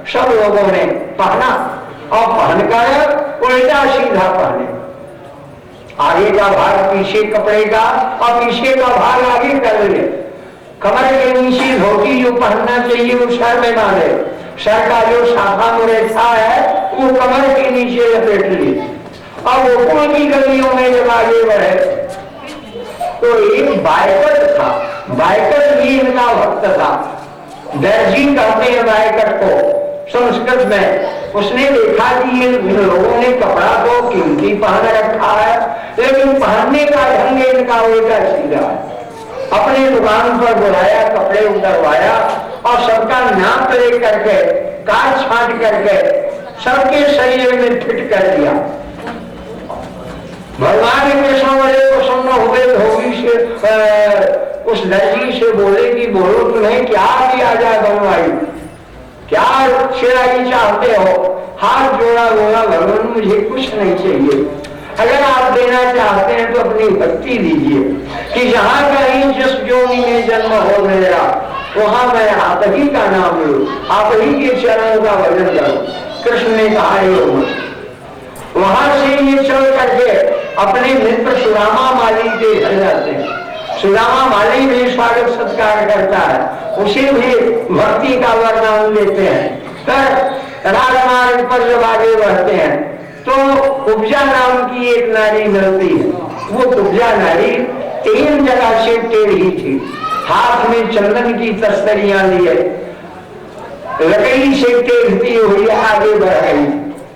सब लोगों ने पहना और पहनकर उल्टा सीधा पहने, आगे का भाग पीछे कपड़े का और पीछे का भाग आगे कर ले। कमर के नीचे धोती जो पहनना चाहिए वो सर में बांधे, सर का जो शाखा मुरेठा है वो कमर के नीचे लपेट ली। अब गोकुल की गलियों में जब आगे बढ़े तो एक बायकट था, बायकट भी इनका भक्त था, दर्जी कहते हैं बायकट को संस्कृत में। उसने देखा कि इन लोगों ने कपड़ा तो कीमती पहन रखा है, लेकिन पहनने का ढंग इनका उल्टा सीधा है। अपने दुकान पर बुलाया, कपड़े उतरवाया और सबका नाप ले करके काट छाट करके सबके शरीर में फिट कर दिया। भगवान कृष्ण बड़े प्रसन्न हुए, धोबी से उस दर्जी से बोले कि बोलो तुम्हें क्या दिया जाए बनवाई, क्या सिलाई चाहते हो? हाथ जोड़ा, बोला भगवान मुझे कुछ नहीं चाहिए, अगर आप देना चाहते हैं तो अपनी भक्ति दीजिए कि जहां कहीं जिस योनि में जन्म हो मेरा वहां मैं आप ही का नाम लूं, आप ही के चरणों का भजन करूं। कृष्ण ने कहा वहां से ये चल करके अपने मित्र सुदामा माली के घर जाते हैं। सुदामा माली भी स्वागत सत्कार करता है, उसे भी भक्ति का वरदान देते हैं। फिर राजमार्ग पर जब आगे बढ़ते हैं तो कुब्जा नाम की एक नारी मिलती है। वो कुब्जा नारी 3 जगह से टेढ़ी थी, हाथ में चंदन की तस्तरियां लिए लकड़ी से टेढ़ती हुई आगे बढ़ गई।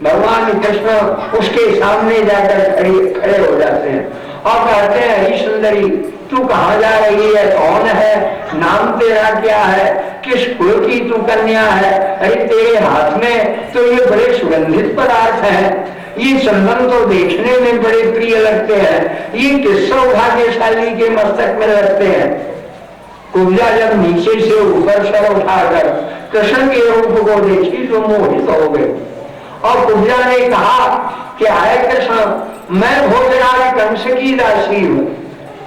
भगवान कृष्ण उसके सामने जाकर खड़े हो जाते हैं और कहते हैं हरी सुंदरी तू कहाँ जा रही है, कौन है, नाम तेरा क्या है, किस कुल की तू कन्या है? अरे तेरे हाथ में तो ये बड़े सुगंधित पदार्थ हैं, ये चंदन तो देखने में बड़े प्रिय लगते हैं, ये किस सौभाग्यशाली के मस्तक में लगते हैं। कुब्जा जब नीचे से ऊपर सर उठाकर कृष्ण के रूप को देखी तो मोहित हो गए और कुब्जा ने कहा कि हाय कृष्ण मैं भोजराज कंस की दासी हूँ,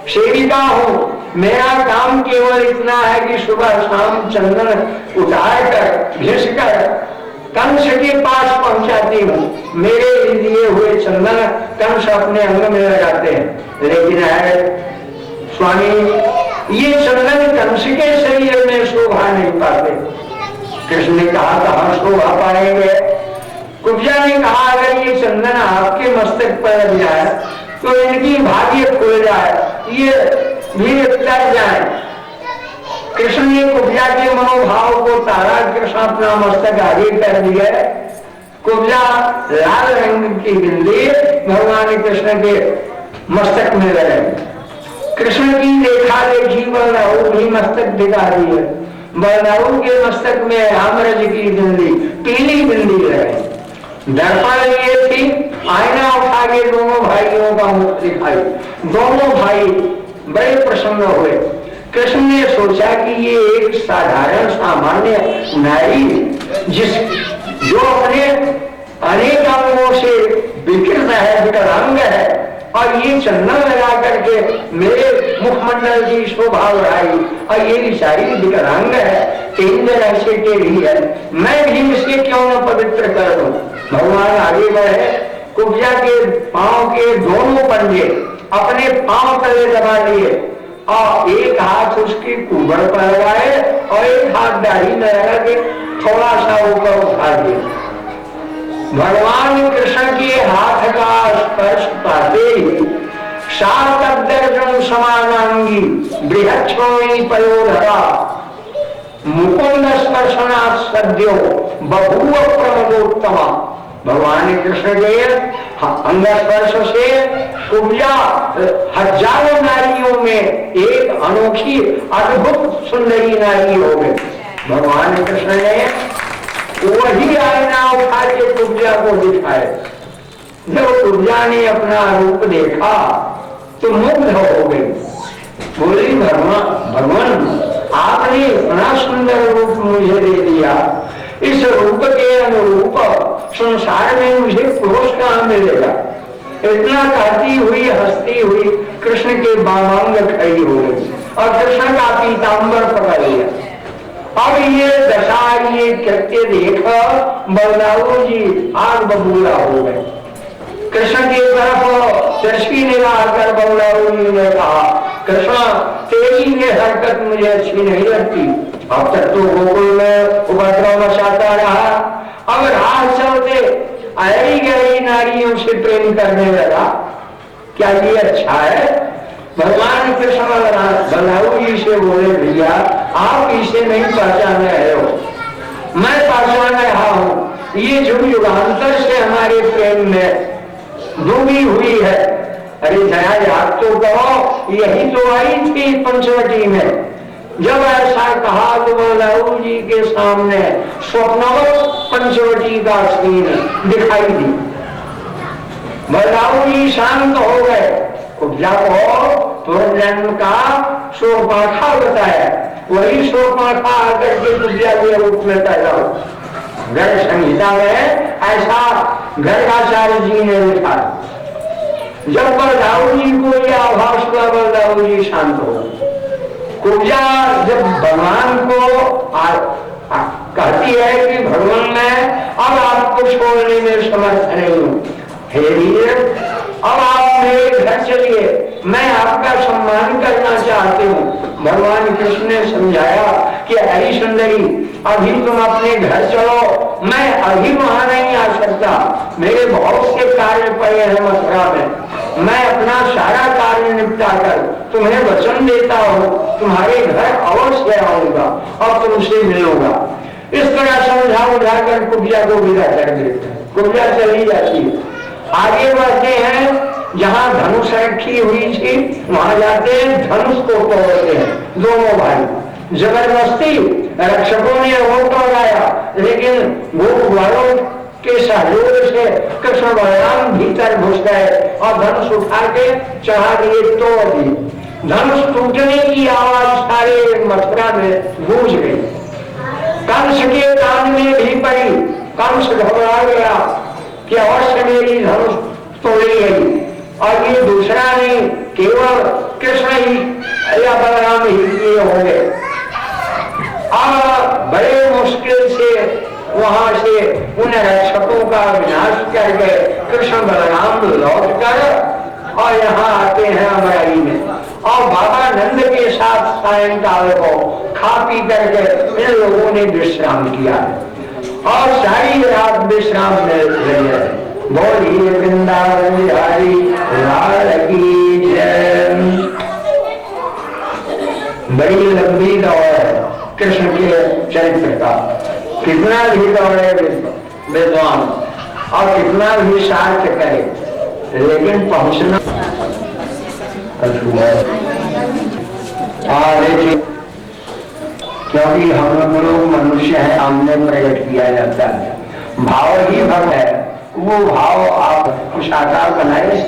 सेविका हूँ, मेरा काम केवल इतना है कि सुबह शाम चंदन उतार कर घिस कर कंस के पास पहुंचाती हूँ। मेरे दिए हुए चंदन कंस अपने अंग में लगाते हैं, लेकिन है स्वामी ये चंदन कंस के शरीर में शोभा नहीं पाते। कृष्ण ने कहा कहाँ शोभा पाएंगे? कुब्जा ने कहा अगर ये चंदन आपके मस्तक पर लग जाए तो इनकी भाग्य खुल जाए, ये भी तर जाए। कृष्ण ने कुब्जा के मनोभाव को तारा, कृष्ण अपना मस्तक आगे कर दिया। कुब्जा लाल रंग की बिंदी भगवान कृष्ण के मस्तक में लगे। कृष्ण की देखा देखी बलराऊ भी मस्तक दिखा दी है, बलराऊ के मस्तक में रामरज की बिंदी, पीली बिंदी लगे। दर्पण लिए थी, आईना उठा के दोनों भाइयों का मुख दिखाई, दोनों भाई बड़े प्रसन्न हुए। कृष्ण ने सोचा कि ये एक साधारण सामान्य नारी जो अपने अनेक अंगों से विकृत है, विकलांग है, और ये चंदन लगा करके मेरे मुखमंडल की शोभा बढ़ाई, और ये बेचारी विकलांग है, 3 जगह से टेढ़ी है, मैं भी इसे क्यों न पवित्र कर दूं। भगवान आगे बढ़े, कुब्जा के पांव के दोनों पंजे अपने पांव तले दबा लिए और एक हाथ उसकी कुंबर पर लगाए और एक हाथ दाढ़ी में लगा के थोड़ा सा ऊपर उठा दिया। भगवान कृष्ण के हाथ का स्पर्श पाते ही शार्दर्जन समानांगी बृहक्षोणी पयोधरा मुकुंद स्पर्शनाथ सद्यो बभूव प्रमदोत्तमा। भगवान कृष्ण के अंग स्पर्श से कुब्जा हजारों नारियों में एक अनोखी अद्भुत सुंदरी नारी हो गई। भगवान कृष्ण ने वही आईना उठा के कुब्जा को दिखाए। जब कुब्जा ने अपना रूप देखा तो मुग्ध हो गई, बोली भगवान आपने इतना सुंदर रूप मुझे दे दिया, इस रूप के अनुरूप संसार में मुझे पुरुष कहाँ मिलेगा। इतना कहती हुई हंसती हुई कृष्ण के बामांग खड़ी हो गई और कृष्ण का पीतांबर पकड़ लिया। अब ये दशा ये कृत्य देख बलदाऊ जी आग बबूला हो गए। कृष्ण की तरफ दृष्टि निगाह कर बलदाऊ जी ने कहा, कृष्ण तेरी ये हरकत मुझे अच्छी नहीं लगती। अब तक तो गोकुल में उपद्रव मचाता रहा, अब रात चलते आई गई नारियों से प्रेम करने लगा, क्या ये अच्छा है? भगवान कृष्ण बलदाऊ जी से बोले, भैया आप इसे नहीं पहचान रहे हो, मैं पहचान रहा हूं। ये युग युगांतर से हमारे प्रेम में डूबी हुई है। अरे जया याद तो करो, यही तो आई थी पंचवटी में। जब ऐसा कहा तो बलदाऊ जी के सामने स्वप्नवत पंचवटी का सीन दिखाई दी। बलदाऊ जी शांत हो गए। कुब्जा को पूर्व जन्म का शोकपाठा बताया, वही शोकपाठा आकर के कुब्जा के रूप में पैदा हो। गर्ग संहिता में ऐसा गर्गाचार्य जी ने लिखा। जब बलदाऊ जी को यह आभास हुआ, बलदाऊ जी शांत हो। कुब्जा जब भगवान को कहती है कि भगवान मैं अब आपको छोड़ने में समर्थ नहीं हूं, हे वीर अब आप मेरे घर चलिए, मैं आपका सम्मान करना चाहती हूँ। भगवान कृष्ण ने समझाया कि हरी सुंदरी अभी तुम अपने घर चलो, मैं अभी वहां नहीं आ सकता, मेरे बहुत से कार्य पड़े हैं मथुरा में, मैं अपना सारा कार्य निपटा कर तुम्हें वचन देता हूँ, तुम्हारे घर अवश्य आऊंगा और तुमसे मिलूंगा। इस तरह समझा उठाकर कुब्जा को विदा कर देते हैं। कुब्जा चली जाती है। आगे बढ़ते हैं, जहां धनुष रखी हुई थी वहां जाते हैं, धनुष को तोड़ते हैं दोनों भाई। जबरदस्ती रक्षकों ने वो तोड़ाया, लेकिन वो वालों के सहयोग से कृष्ण बलराम भीतर घुस गए और धनुष उठा के चढ़ा दिए, तोड़ दिए। धनुष टूटने की आवाज सारे मथुरा में गूंज गई। कंस के कान में भी पड़ी। कंस घबरा गया कि अवश्य मेरी धनुष तोड़ी गई, और ये दूसरा नहीं, केवल कृष्ण ही या बलराम ही किए होंगे। अब बड़े मुश्किल से वहां से उन रक्षकों का विनाश करके कृष्ण बलराम लौट कर और यहाँ आते हैं अमराई में, और बाबा नंद के साथ सायंकाल को खा पी करके इन लोगों ने विश्राम किया और सारी रात विश्राम में रही है। बोलिए वृंदावन बिहारी लाल की जय। बड़ी लंबी दौड़ है कृष्ण के चरित्र का, कितना भी दौड़े विद्वान और कितना भी सार्थ करे, लेकिन पहुंचना क्योंकि हम लोग मनुष्य है, हमने प्रकट किया जाता है, भाव ही भव है, वो भाव आप कुछ आकार बनाए।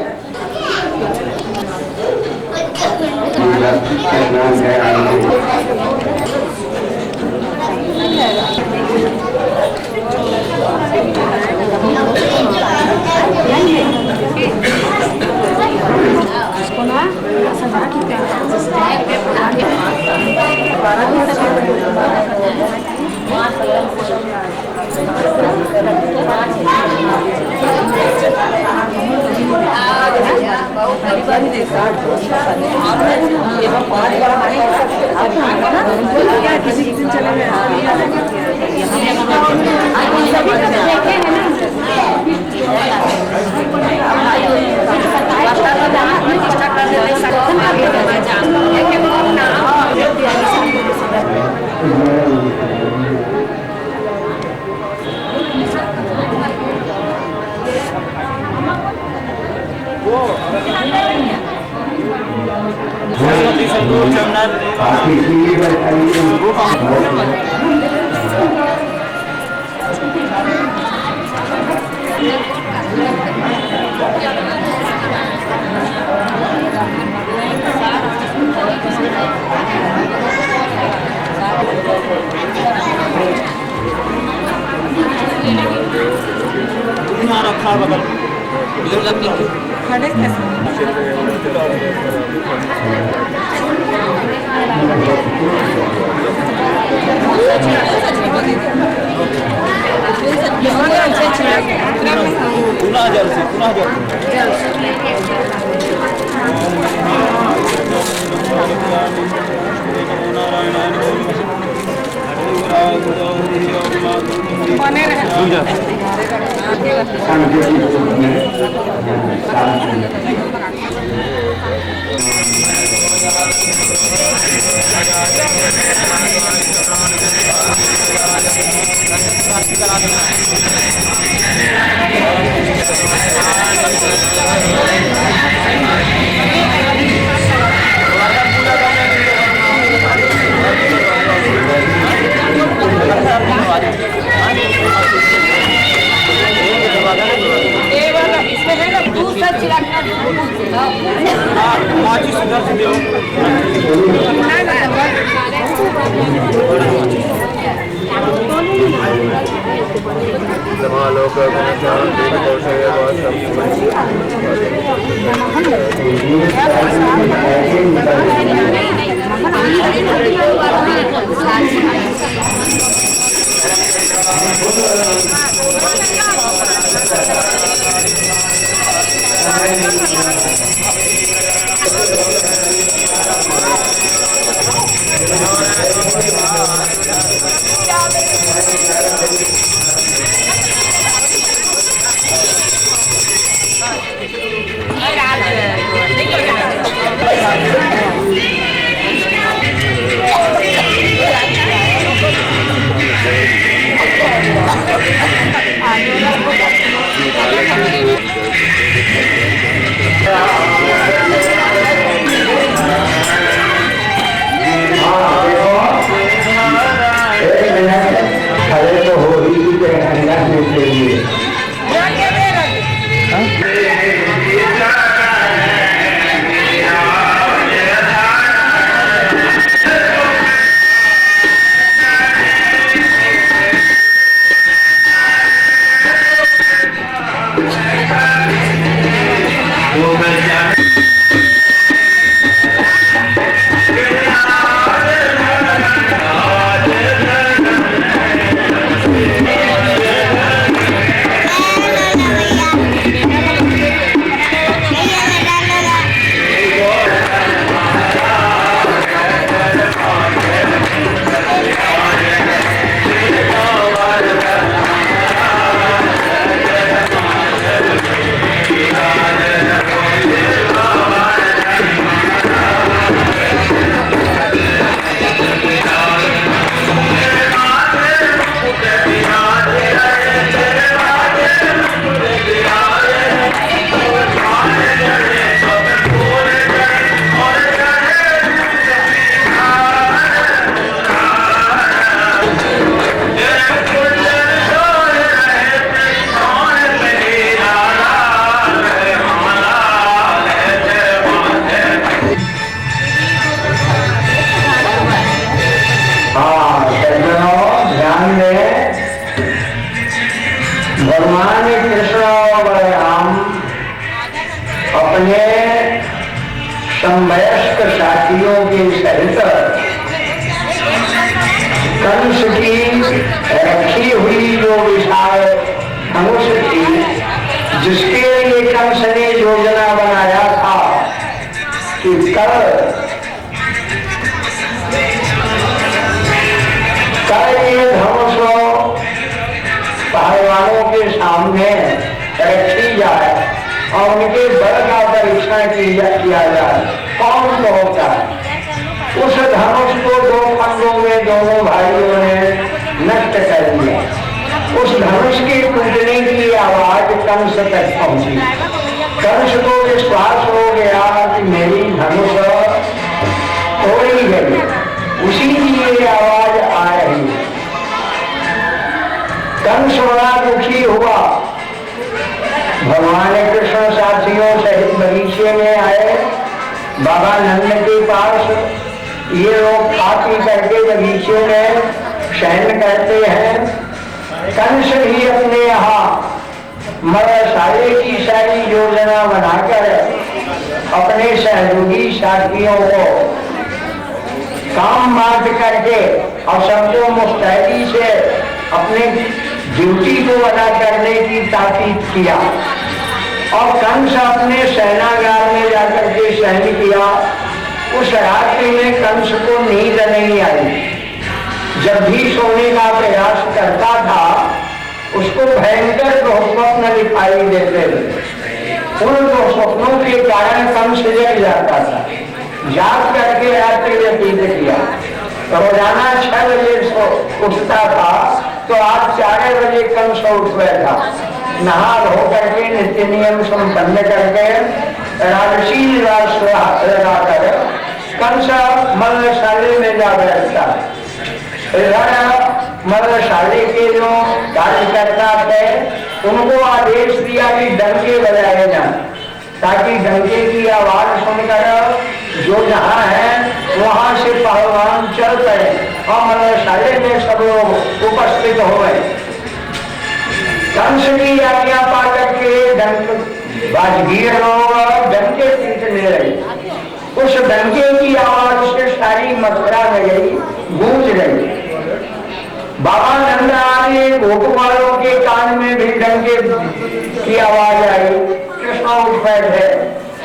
खड़े जल से पुनः जल से बने इसमें है ना दूध सब चिरागना खड़े तो हो ही के लिए भगवान कृष्ण और बलराम अपने समवयस्क साथियों के सहित कंस की रखी हुई जो विशाल धनुष थी, जिसके लिए कंस ने योजना बनाया था कि कल ये धनुष पहलवानों के सामने रखी जाए और उनके बल का परीक्षण किया जाए, कौन तो होता है। उस धनुष को दो खंडों में दोनों भाइयों ने नष्ट कर दिया। उस धनुष के टूटने की आवाज कंस तक पहुंची। कंस को विश्वास हो गया कि मेरी धनुष तोड़ी गई, उसी की ये आवाज आ रही है। कंस बड़ा दुखी हुआ। भगवान कृष्ण साथियों सहित बगीचे में आए, बाबा नंद के पास। ये लोग खा पी करके बगीचे में शयन करते हैं। कंस भी अपने यहाँ सारे की सारी योजना बनाकर अपने सहयोगी साथियों को काम बांट करके और सबको मुस्तैदी से अपने ड्यूटी को अदा करने की ताकीद किया। और कंस अपने सेनागार में जाकर के सहन किया। उस रात्रि में कंस को नींद नहीं आई। जब भी सोने का प्रयास करता था उसको भयंकर स्वप्न दिखाई देते थे। उन स्वप्नों के कारण कंस जग जाता था। जाग करके रात्रि व्यतीत किया। रोजाना 6 बजे उठता था तो आज 4 बजे कंस उठ बैठा। नहा धो करके नित्य नियम संपन्न करके राजसी निवास लगाकर कंस मल्लशाले में जा बैठता। मल्लशाले के जो कार्यकर्ता थे उनको आदेश दिया कि डंके बजाए जाए, ताकि डंके की आवाज सुनकर जो जहां है वहां से पहलवान चल पड़े और मल्लशाले में सब लोग उपस्थित हो गए। कंस की आज्ञा पा करके बाजगीर लोग डंके पीटने लगे। उस डंके की आवाज से सारी मथुरा नगरी गूंज गई। बाबा नंद आदि गोपवालों के कान में भी डंके की आवाज आई। कृष्ण उठ बैठे,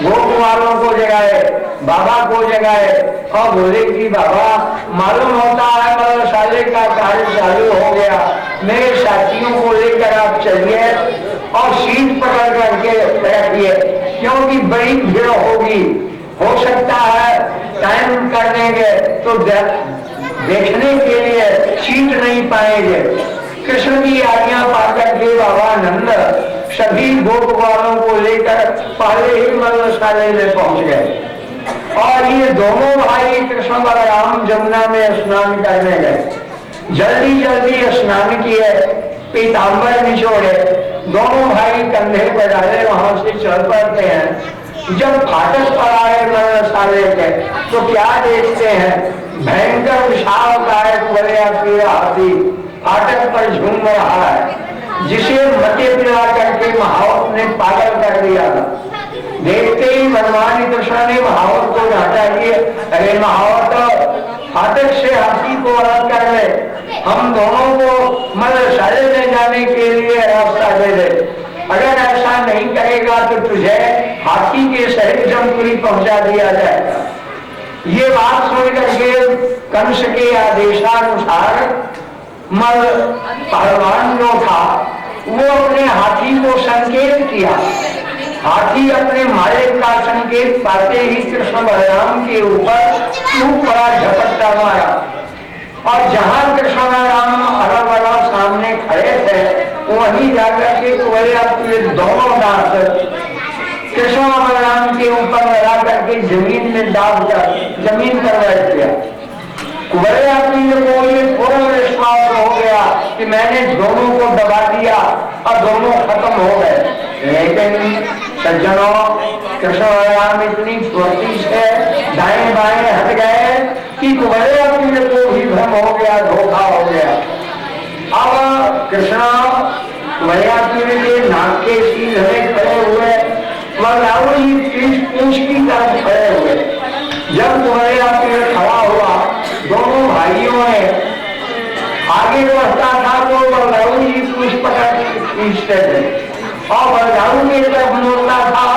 गोपवालों को जगाए, बाबा को जगाए और बोले कि बाबा मालूम होता है मल्लशाले का कार्य चालू हो गया, मेरे साथियों को लेकर आप चलिए और सीट पकड़ करके रखिए, क्योंकि बड़ी भीड़ होगी। हो सकता है टाइम कर देंगे तो देखने के लिए सीट नहीं पाएंगे। कृष्ण की आज्ञा पाकर के बाबा नंद सभी गोपवालों को लेकर पहले ही मल्लशाले में पहुंच गए और ये दोनों भाई कृष्ण बलराम जमुना में स्नान करने गए। जल्दी जल्दी स्नान किए, पीताम्बर निचोड़े, दोनों भाई कंधे पर डाले, वहां से चल पड़ते हैं। जब फाटक पर आए मल्लशाले के तो क्या देखते हैं, भयंकर विशालकाय हाथी फाटक पर झूम रहा है, जिसे मते पिला करके महावत ने पागल कर दिया था। देखते ही भगवान कृष्ण ने महावत को डांटा कि अरे महावत, फाटक से हाथी को अलग कर ले, हम दोनों को मल्लशाले में जाने के लिए रास्ता दे दे। अगर ऐसा नहीं करेगा तो तुझे हाथी के सहित जमपुरी पहुंचा दिया जाएगा। ये बात सुन करके कंस के आदेशानुसार पहलवान जो था वो अपने हाथी को संकेत किया। हाथी अपने मालिक का संकेत पाते ही कृष्ण बलराम के ऊपर खूब बड़ा झपट्टा मारा और जहां कृष्ण बलराम अलग अलग सामने खड़े थे वहीं जाकर के अपने दोनों दांत कृष्ण बलराम के ऊपर लगा करके जमीन में दाब कर जमीन पर बैठ गया। कुबरे अपनी को ये पूर्ण विश्वास हो गया कि मैंने दोनों को दबा दिया और दोनों खत्म हो गए। लेकिन सज्जनों, कृष्ण बलराम इतनी फुर्ती से दाएं बाएं हट गए कि कुबरे अपनी को भी भ्रम हो गया, धोखा हो गया। अब कृष्ण कुबरे के नाक के सीधे खड़े हुए और रावण पूछ की तरफ खड़े हुए। जब कुबरे खड़ा हुआ दोनों भाइयों ने आगे बढ़ता था तो बलराम जी पूछ पकड़ खींचते थे और बलराम की तरफ मुड़ता था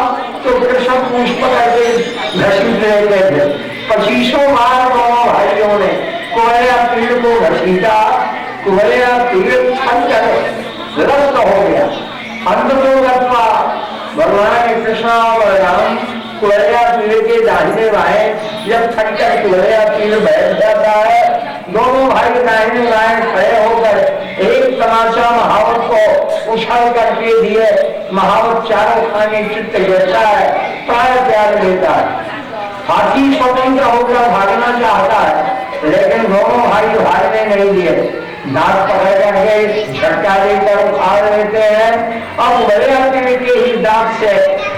तो कृष्ण पूछ पकड़ के घसीट लेते थे। 25 बार दोनों भाइयों ने कुबरे पीड़ को घसीटा। कुबरे पीड़ थक कर रस्त हो गया। अंत तो भगवान कृष्ण और बलराम कुबरे पीड़ के दाहिने बाएं जब थक कर कुबरे पीड़ बैठ जाता है, दोनों भाई दाहिने बाएं खड़े होकर एक तमाचा महावत को उछाल करके दिए। महावत चारों खाने चित्त गिरता है, प्राण त्याग देता है। हाथी स्वतंत्र होकर भागना चाहता है लेकिन दोनों भाई भागने नहीं दिए। दांत पकड़ करके झटका देकर उखाड़ लेते हैं और कुबरे पीड़ के ही दांत से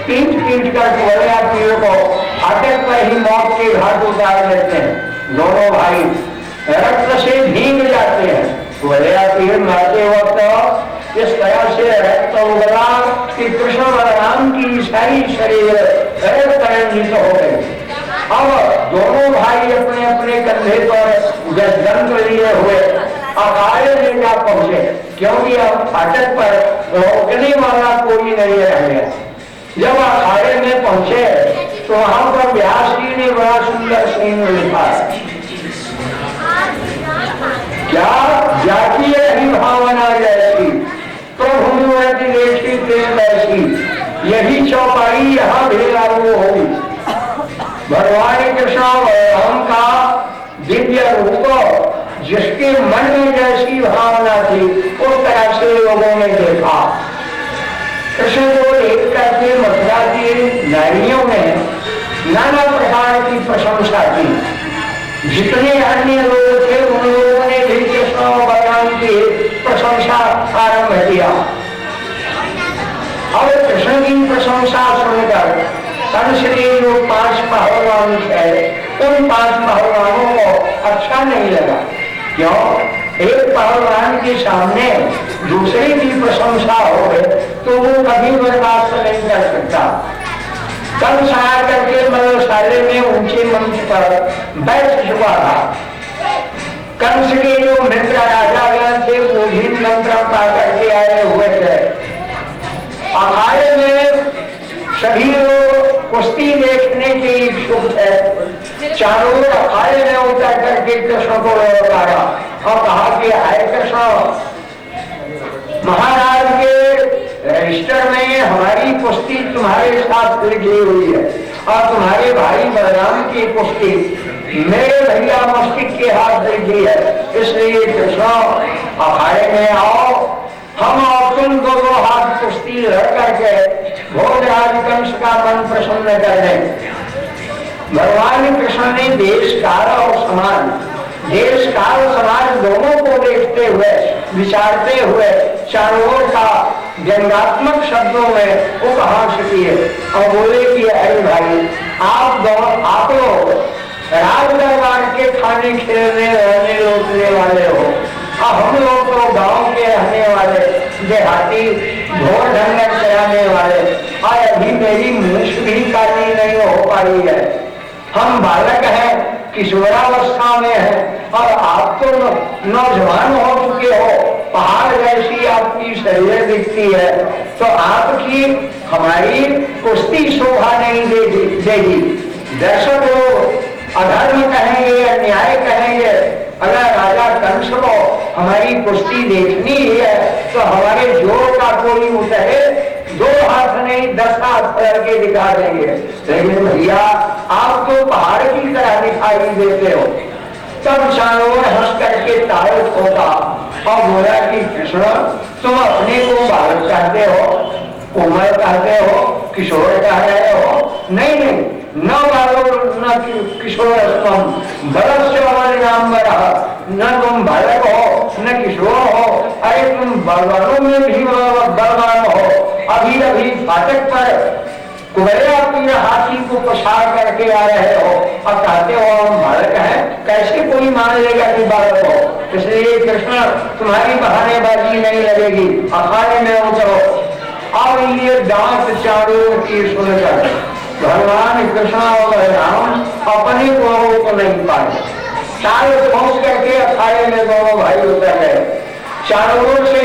पीट कर कुबरे पीड़ को फाटक पर ही मौत के घाट उतार लेते हैं। दोनों भाई रक्त से भीग जाते हैं। कुबरे पीड़ मरते वक्त इस तरह से रक्त उगला कि कृष्ण बलराम की सारी शरीर रंजित हो गई। अब दोनों भाई अपने अपने कंधे पर गजदंड लिए हुए अखाड़े में जा पहुंचे, क्योंकि अब फाटक पर रोकने वाला कोई नहीं रह गया। जब अखाड़े में पहुंचे तो वहां पर व्यास जी ने बड़ा सुंदर सीन लिखा है, क्या जातीय अभिभावना जैसी तो भूमिवती देखी प्रेम ऐसी, यही चौपाई यहाँ भी लागू होगी। भगवान कृष्ण बलराम का दिव्य रूप जिसके मन में जैसी भावना थी उस तरह से लोगों ने देखा। कृष्ण को देख करके मथुरा की नारियों ने नाना प्रकार की प्रशंसा की। जितने अन्य लोग थे उन लोगों ने भी कृष्ण और बलराम की प्रशंसा आरंभ किया। और कृष्ण की प्रशंसा सुनकर कंस के जो 5 पहलवान थे उन 5 पहलवानों को अच्छा नहीं लगा। क्यों? एक पहलवान के सामने दूसरे की प्रशंसा हो तो वो कभी बर्दाश्त नहीं कर सकता। कंस आ करके मलसाले में ऊंचे मंच पर बैठ चुका था। कंस के जो मित्र राजागण थे वो भी निमंत्रण पा करके आए हुए थे। अखाड़े में सभी लोग कुश्ती देखने के इच्छुक थे। चारों अखाड़े में उतर करके कृष्ण को लौटाया और कहा कि हाय कृष्ण, महाराज के रजिस्टर में हमारी कुश्ती तुम्हारे साथ लिखी हुई है और तुम्हारे भाई बलराम की कुश्ती मेरे भैया मुश्किल के हाथ लिखी है, इसलिए कृष्ण अखाड़े में आओ, हम और तुम दोनों हाथ कुश्ती लड़ करके भोजराज कंस का मन प्रसन्न कर दें। भगवान कृष्ण ने देश काल और समाज, देश काल समाज दोनों को देखते हुए विचारते हुए चारों ओर का व्यंग्यात्मक शब्दों में उपहास किए और बोले कि अरे भाई, आप लोग राज दरबार के खाने खेलने रहने लौटने वाले हो और हम लोग तो गांव के रहने वाले देहाती ढोर ढंगर चलाने वाले, और अभी मेरी मूछ भी काली नहीं हो पाई है। हम बालक हैं, किशोरावस्था में हैं और आप तो नौजवान हो चुके हो, पहाड़ जैसी आपकी शरीर दिखती है, तो आपकी हमारी कुश्ती शोभा नहीं देगी। दर्शक लोग अधर्म कहेंगे, अन्याय कहेंगे। अगर राजा कंस को हमारी कुश्ती देखनी है तो हमारे जोर का कोई उतरे 2 हाथ नहीं 10 हाथ करके दिखा देंगे, लेकिन भैया आप तो पहाड़ की तरह दिखाई देते हो। तब चारों हंस करके ताल ठोका और बोला कि कृष्ण, तुम अपने को बालक कहते हो, उम्र कहते हो, किशोर कह रहे हो? नहीं, न बालो न किशोर, न तुम बालक हो न किशोर हो, अरे तुम बलवानों में भी बलवान हो। अभी अभी फाटक पर कुबेरा पीर हाथी को पछाड़ करके आ रहे हो और कहते हो हम बालक हैं, कैसे कोई मान लेगा कि बालक हो? इसलिए कृष्ण तुम्हारी बहानेबाजी नहीं लगेगी, अखाड़े में उतरो। और ये डांस चारों की सुनकर भगवान कृष्ण और बलराम अपने को रोक नहीं पाए। चारों ठोंस करके अखाड़े में दोनों भाई उतर गए। चारों ओर से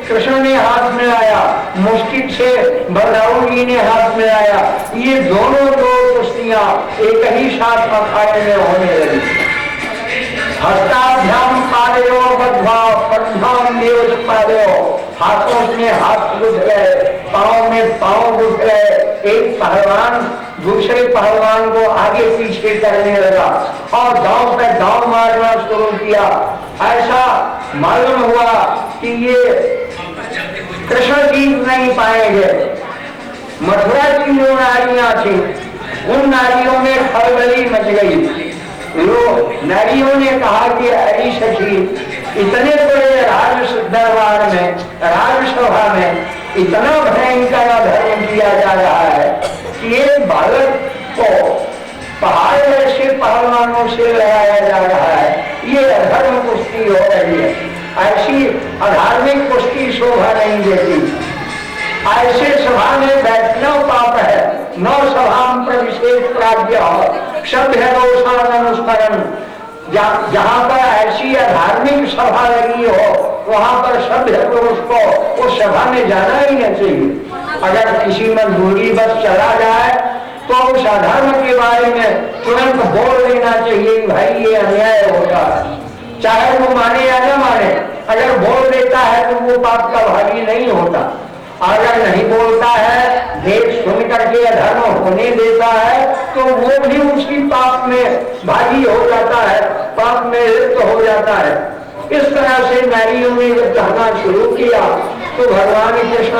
कृष्ण ने हाथ मिलाया, मुश्किल से बलराम जी ने हाथ मिलाया। ये दोनों दो कुश्तियां एक ही साथ अखाड़े में होने लगी। हस्ताभ्याम पादयो बद्धाओ पद्धाम देव पादयो, हाथों में हाथ घुस गए, पांव में पांव घुस गए। एक पहलवान दूसरे पहलवान को आगे पीछे करने लगा और दांव पे दांव मारना शुरू किया। ऐसा मालूम हुआ कि ये कृष्ण जीत नहीं पाएंगे। मथुरा की जो नारियां थी उन नारियों में खलबली मच गई। नारियों ने कहा कि अरे सखी, इतने बड़े राज दरबार में, राजसभा में इतना भयंकर अधर्म किया जा रहा है कि एक बालक को पहाड़ जैसे पहलवानों से लड़ाया जा रहा है। ये अधर्म कुश्ती हो रही है, ऐसी अधार्मिक कुश्ती शोभा नहीं देती। ऐसे सभा में बैठना पाप है। नौ सभा प्रविशेष प्राज्ञ सभ्य अनुस्मरण, जहाँ पर ऐसी अधार्मिक सभा लगी हो वहां पर सभ्य पुरुष को उस सभा में जाना ही नहीं चाहिए। अगर किसी मजबूरी बस चला जाए तो उस अधर्म के बारे में तुरंत बोल देना चाहिए, भाई ये अन्याय होगा, चाहे वो माने या न माने। अगर बोल देता है तो वो पाप का भागी नहीं होता, अगर नहीं बोलता है, देख सुन करके अधर्म होने देता है, तो वो भी उसी पाप में भागी हो जाता है, पाप में लिप्त हो जाता है। इस तरह से नारियों ने जब कहना शुरू किया तो भगवान कृष्ण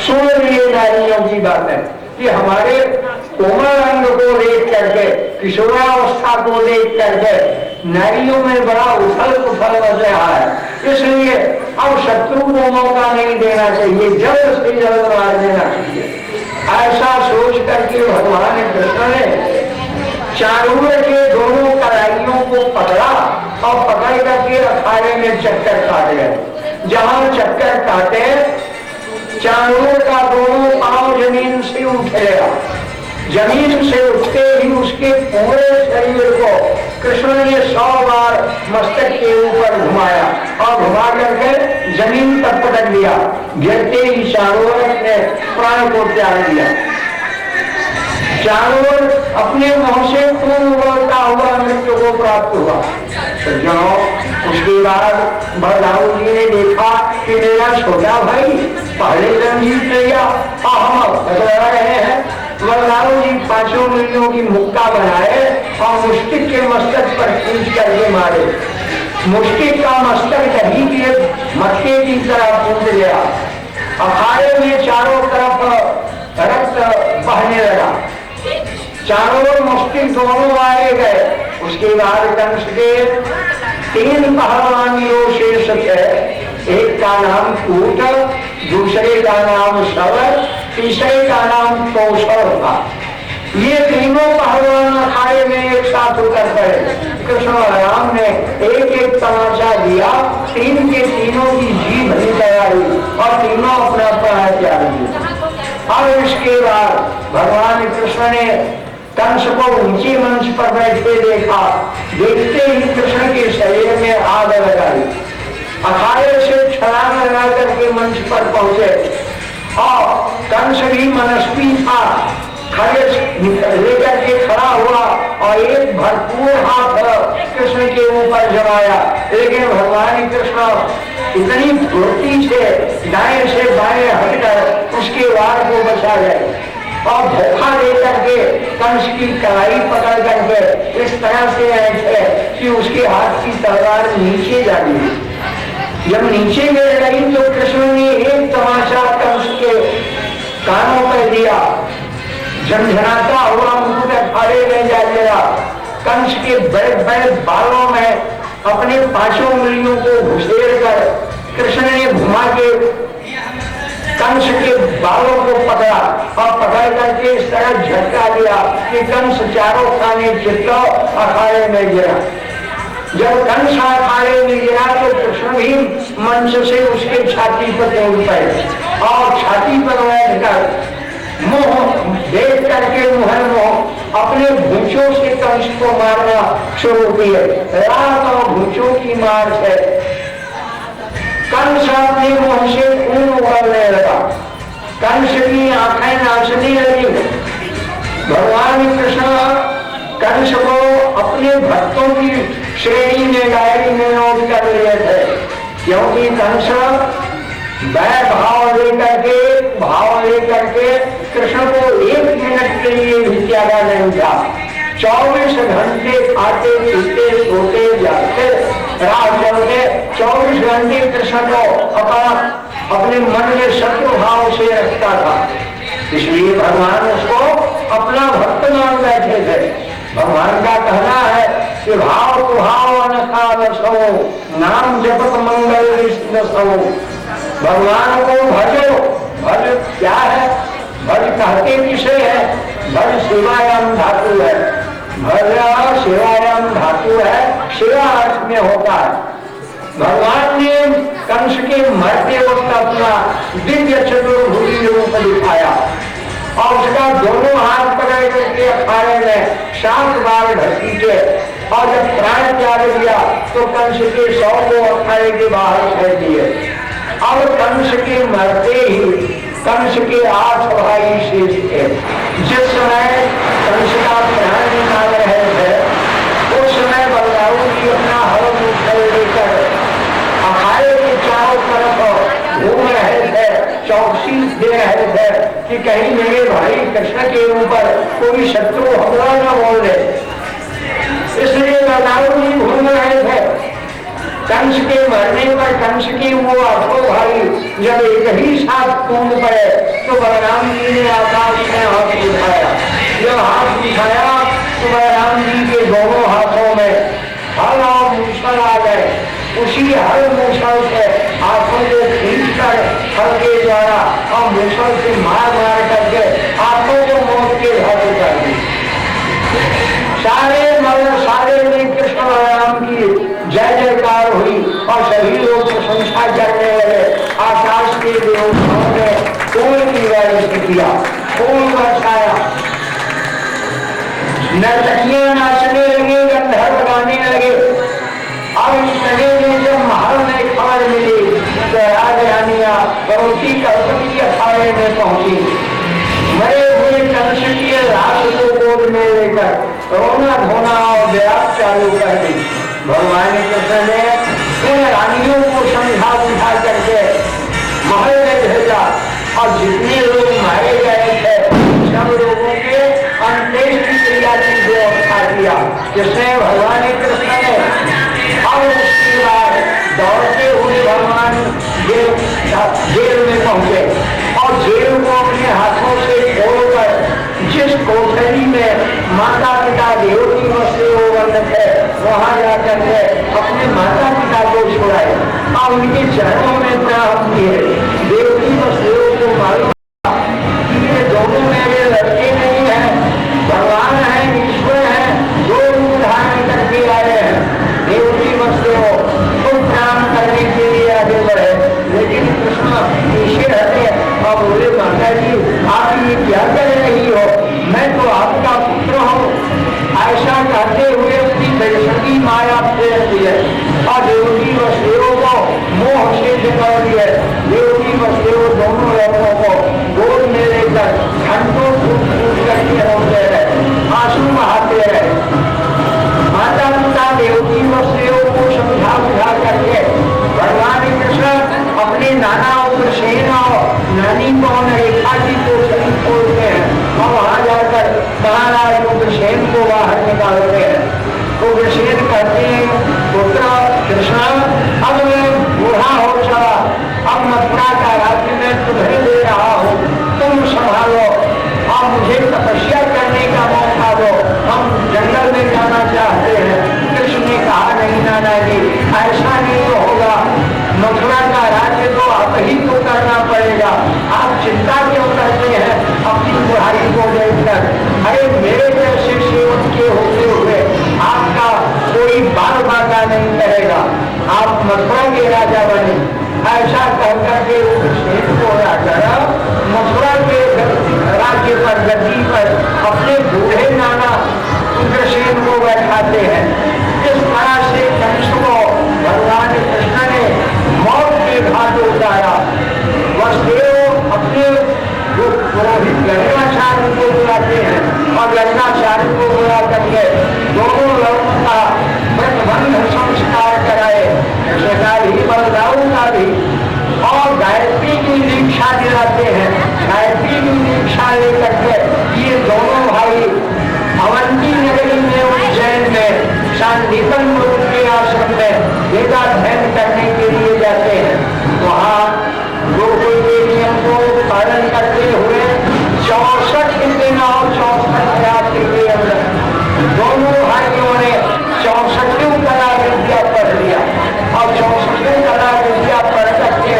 सुन लिए नारियों की बातें कि हमारे कोमल अंग को देख करके, किशोरावस्था को देख करके नारियों में बड़ा उथल पुथल मच रहा है, इसलिए अब शत्रु को मौका नहीं देना चाहिए, जल्द से जल्द मार देना चाहिए। ऐसा सोच करके भगवान कृष्ण ने चारूर के दोनों कलाइयों को पकड़ा और पकड़ करके अखाड़े में चक्कर काट गए। जहां चक्कर काटे चारूर का दोनों पांव जमीन से उठ गया, जमीन से उठते ही उसके पूरे शरीर को कृष्ण ने 100 बार मस्तक के ऊपर घुमाया और घुमा करके जमीन पर पटक दिया। गिरते ही चारों ने प्राण को त्याग दिया। चारों अपने मुंह से खून उगलता हुआ मृत्यु को प्राप्त हुआ। सज्जनों, उसके बाद बलदाऊ जी ने देखा कि मेरा छोटा भाई पहले जन्म जीत लिया और हम बदला रहे हैं। बलदाऊ जी 5 उंगलियों की मुक्का बनाए और मुष्टिक के मस्तक पर खींच करके मारे। मुष्टिक का मस्तक दही के मटके की तरह फूट गया। अखाड़े में चारों तरफ रक्त बहने लगा, चारों मुष्टिक दोनों मारे गए। उसके बाद कंस के 3 पहलवानियों शेष थे, एक का नाम कूट, दूसरे का नाम शवर, तीसरे का नाम कौशल था। ये तीनों पहलवान अखाड़े में एक साथ उतर पड़े। कृष्ण राम ने एक एक तमाचा दिया, 3 के तीनों की जीभ निकल आई और तीनों अपना प्राण त्याग दिया। और इसके बाद भगवान कृष्ण ने कंस को ऊंचे मंच पर बैठे देखा। देखते ही कृष्ण के शरीर में आग लगाई, अखाड़े से छलांग लगा करके मंच पर पहुंचे और कंस भी मनस्वी था, खड़े लेकर के खड़ा हुआ और एक भरपूर हाथ कृष्ण के ऊपर जमाया। लेकिन भगवान कृष्ण इतनी फुर्ती से दाएं से बाएं हटकर उसके वार को बचा गए और धोखा दे करके कंस की कलाई पकड़ करके इस तरह से ऐसे कि उसके हाथ की तलवार नीचे जा गिरी। जब नीचे गिर गई तो कृष्ण ने एक तमाचा कंस के कानों पर दिया, झंझनाता हुआ मुकुट अखाड़े में जा गिरा। कंस के बड़े बड़े बालों में अपने 5 उंगलियों को घुसेड़ कर कृष्ण ने घुमा के कंस के बालों को पकड़ा और पकड़ करके इस तरह झटका दिया कि कंस चारों खाने चित्ता अखाड़े में गिरा। जब कंस अखाड़े में गिरा तो कृष्ण भी मंच से उसके छाती पर तोड़ पड़े और छाती पर बैठकर मुंह देख करके मुंह अपने भूचों से कंस को मारना शुरू किए। रात और भूचों की मार से कंस अपने मुंह से खून उगलने लगा, कंस की आंखें नाचने लगी। भगवान कृष्ण कंस को अपने भक्तों की श्रेणी में डायरी में नोट कर लिए थे, क्योंकि कंस वह भाव लेकर के कृष्ण को 1 मिनट के लिए भी त्यागा नहीं था। 24 घंटे खाते पीते सोते जाते राह चलते 24 घंटे कृष्ण को अपने मन में शत्रु भाव से रखता था। इसलिए भगवान उसको अपना भक्त मान बैठे थे। भगवान का कहना है कि भाव तो भाव अनखा बसो, नाम जपत मंगल विष्णु। भगवान को भजो। भज क्या है? भज कहते किसे है? भज सेवायाम धातु है, भज सेवायाम धातु है, सेवा अर्थ में होता है। भगवान ने कंस के मरते वक्त अपना दिव्य चतुर्भुज रूप दिखाया और उसका दोनों हाथ पकड़ करके अखाड़े में 7 बार घसीटे और जब प्राण त्याग दिया तो कंस के 100 को अखाड़े के बाहर छोड़ दिए। अब कंस के मरते ही कंस के 8 भाई शेष थे। जिस समय कंस का प्राण निकाल रहे थे उस समय बलदाऊ जी अपना हल मूसल लेकर अखाड़े के चारों तरफ घूम रहे थे, चौकसी दे रहे थे कि कहीं मेरे भाई कृष्ण के ऊपर कोई शत्रु हमला न बोल दे। इसलिए बलदाऊ जी घूम रहे थे। कंस के मरने पर कंस के वो 8 भाई जब एक ही साथ कूद पड़े तो बलराम जी ने आकाश में हाथ उठाया। जब हाथ उठाया तो बलराम जी के दोनों हाथों में हल और मूसल आ गए। उसी हल मूसल से हाथों को खींचकर हल के द्वारा और मूसल से मार मार करके हाथों को मौत के घाट उतार दी। सारे में कृष्ण बलराम की जय जयकार हुई और सभी लोग प्रशंसा करने लगे। आकाश के देवताओं ने फूल की बारिश किया, फूल बरसाया, नर्तकियां नाचने लगे, गंधर्व गाने लगे। अब इस लगे में जब महल में खबर मिली तो राजरानियां रोटी कल्पनी के अखाड़े में पहुंची। मरे हुए कंस की लाश को गोद में लेकर रोना धोना और व्याप चालू कर दी। भगवान कृष्ण ने उन रानियों को समझा बुझा करके महल में भेजा और जितने लोग मारे गए थे सब लोगों के अंत्येष्टि क्रिया की व्यवस्था किया। जिसने भगवान कृष्ण ने अब उसके बाद दौड़ते हुए भगवान जेल में पहुंचे और जेल को अपने हाथों से खोलकर जिस कोठरी में माता पिता देवकी वसुदेव थे वहां जाकर के अपने माता पिता को छुड़ाए और उनके चरणों में प्रणाम किए। देवकी वसुदेव को मालूम कि ये दोनों मेरे लड़के नहीं है, भगवान है, ईश्वर है, जो रूप धारण करके आए हैं। देवकी वसुदेव को प्रणाम करने के लिए आगे बढ़े, लेकिन कृष्ण पीछे हटे और बोले माता जी आप ये क्या कर रही हो, मैं तो आपका पुत्र हूँ। ऐसा कहते हुए उसकी बेसती माया फेर दी है और देवकी वसुदेव को मोह से जगा दिए। देवकी वसुदेव दोनों लड़कों को गोद में लेकर घंटों फूट फूट करके रोते रहे, आंसू बहाते रहे। माता पिता देवकी वसुदेव को समझा बुझा करके भगवान कृष्ण अपने नाना उग्रसेन और नानी पवन रेखा जी को शरीर खोलते हैं और वहां जाकर महाराज उग्रसेन को बाहर निकालते हैं। उग्रसेन कहते हैं पुत्र कृष्ण अब मैं बूढ़ा हो चला, अब मथुरा का राज्य मैं तुम्हें दे रहा हूँ, तुम संभालो और मुझे तपस्या करने का मौका दो, हम जंगल में जाना चाहते हैं। कृष्ण ने कहा नहीं नाना जी ऐसा नहीं तो होगा, मथुरा का राज्य तो आप ही को करना पड़ेगा, आप चिंता क्यों करते हैं अपनी बुढ़ाई को लेकर। अरे मेरे जैसे सेवक के होते हुए आपका कोई बाल बाका नहीं करेगा, आप मथुरा के राजा बने। ऐसा कहकर के उग्रसेन को राजा मथुरा के राज्य पर गद्दी पर अपने बूढ़े नाना उग्रसेन को बैठाते हैं। इस तरह से कंस को भगवान कृष्ण ने मौत के घाट उतारा। वसुदेव अपने पुरोहित गंगाचार्य को बुलाते हैं और गंगाचार्य को बुला करके दोनों लोगों का प्रतिबंध संस्कार कराए, कृष्ण भी बलदाऊ का भी, और गायत्री की दीक्षा दिलाते हैं। गायत्री की दीक्षा लेकर के ये दोनों भाई अवंती नगरी में उज्जैन में शांतिपन मुनि के आश्रम में वेदाध्ययन करने के लिए जाते हैं। वहाँ गुरुकुल के नियम को पालन करते हुए 64 दिन और 64 रात्रि के अंदर दोनों भाइयों ने 64 कला विद्या पढ़ लिया और 64 कला विद्या पढ़ करके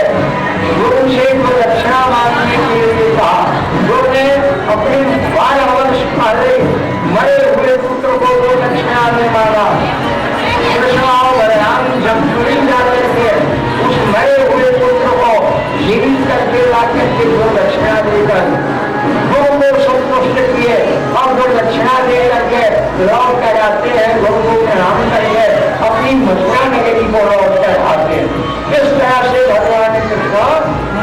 गुरु से दक्षिणा मांगने के लिए कहा। गुरु ने अपने 12 वर्ष पहले मरे हुए पुत्र को दो दक्षिणा में मांगा। कृष्ण और बलराम जब चुरी जाते थे उस मरे हुए पुत्र को जीवित करके ला करके दो दक्षिणा देकर गुरु को संतुष्ट किए और दो दक्षिणा दे करके लौट कर आते हैं। गुरु को प्रणाम करके अपनी मथुरा नगरी को लौट कर आते हैं। इस तरह से भगवान कृष्ण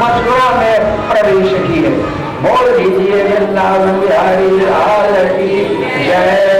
मथुरा में प्रवेश किए। वृंदावन बिहारी लाल की जय।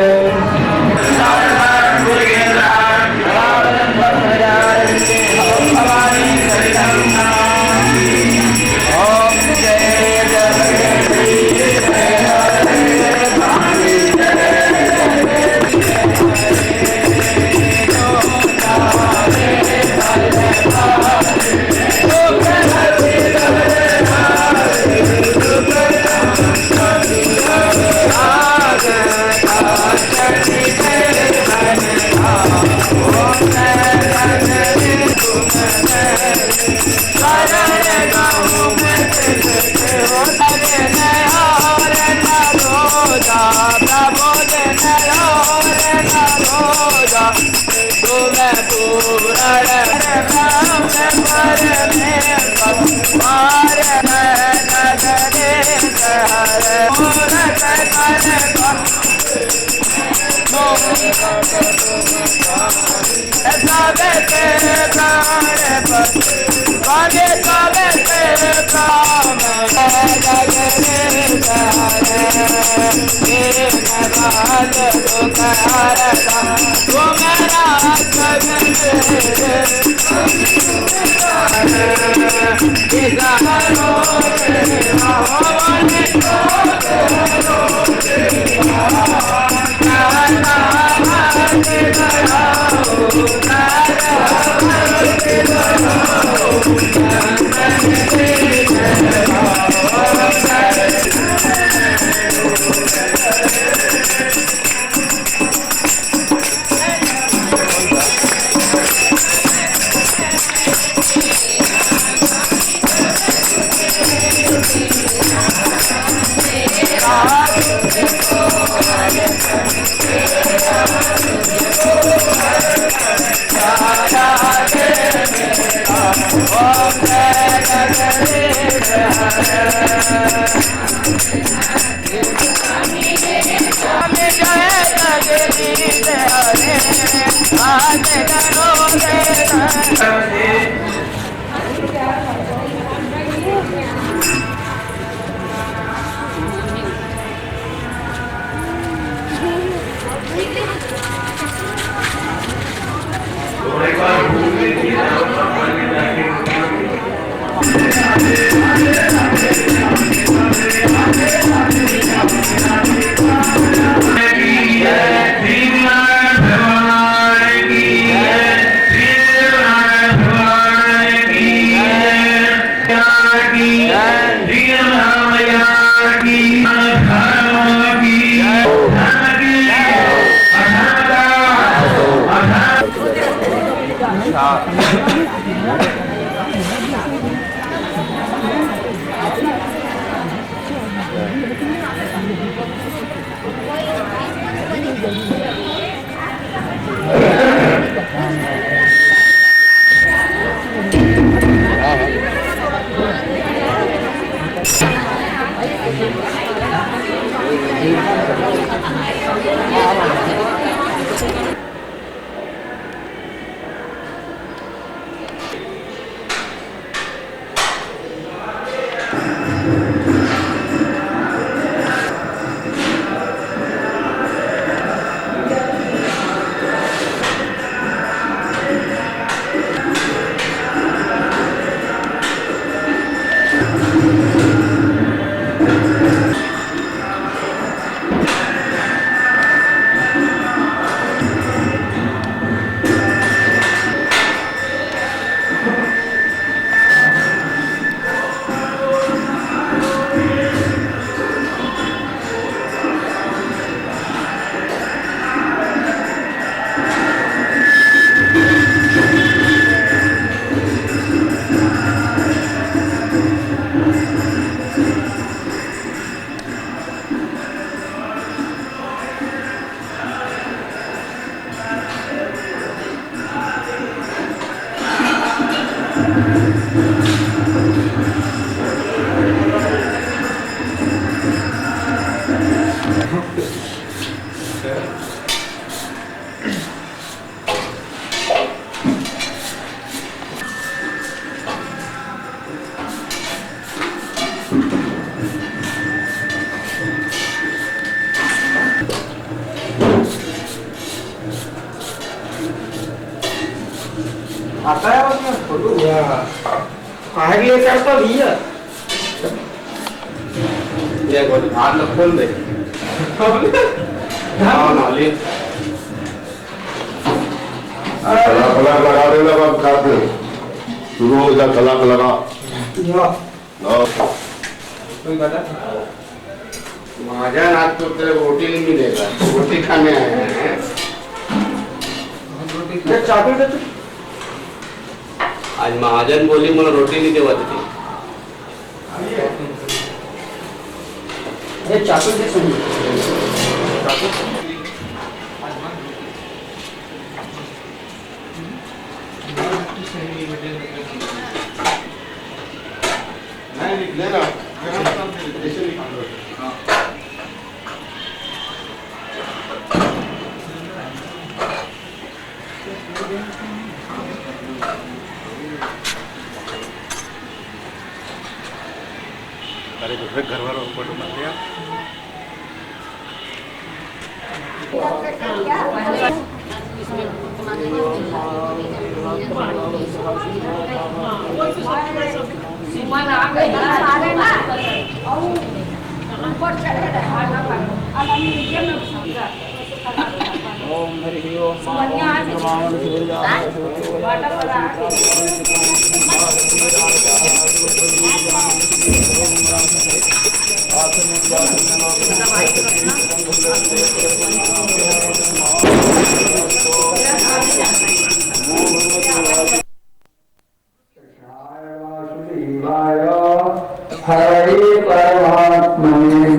श्रीनारायण भगवान आता है उसमें फोटो आगे ये करता भैया ये गोल हाथ खोल दे हाँ नाली कला लगा देना बाप खाते शुरू हो जा कला लगा कोई बात है महाजन आज तो तेरे रोटी नहीं मिलेगा रोटी खाने आए हैं ये चाकू दे आज महाजन बोली मला रोटी नहीं देवा देती ये चाकू दे सुन नहीं लेना अरे दूसरे घर वालों को फोटो मार दिया ओम हरि ओम हरे परमात्मने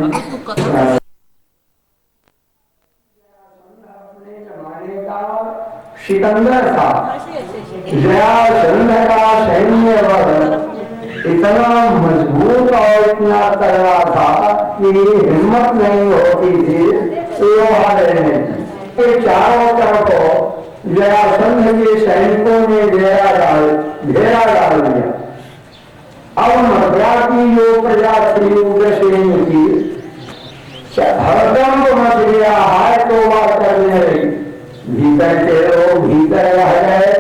सिकंदर था जरासंध का सैन्य बल इतना मजबूत और इतना तगड़ा था कि हिम्मत नहीं होती थी चारों तरफ जरासंध के सैनिकों ने घेरा डाल दिया। अब मथुरा की जो प्रजा थी उग्रसेन की हरदम मच गया है तो बात करने लगी। भीतर के लोग भीतर रह गए,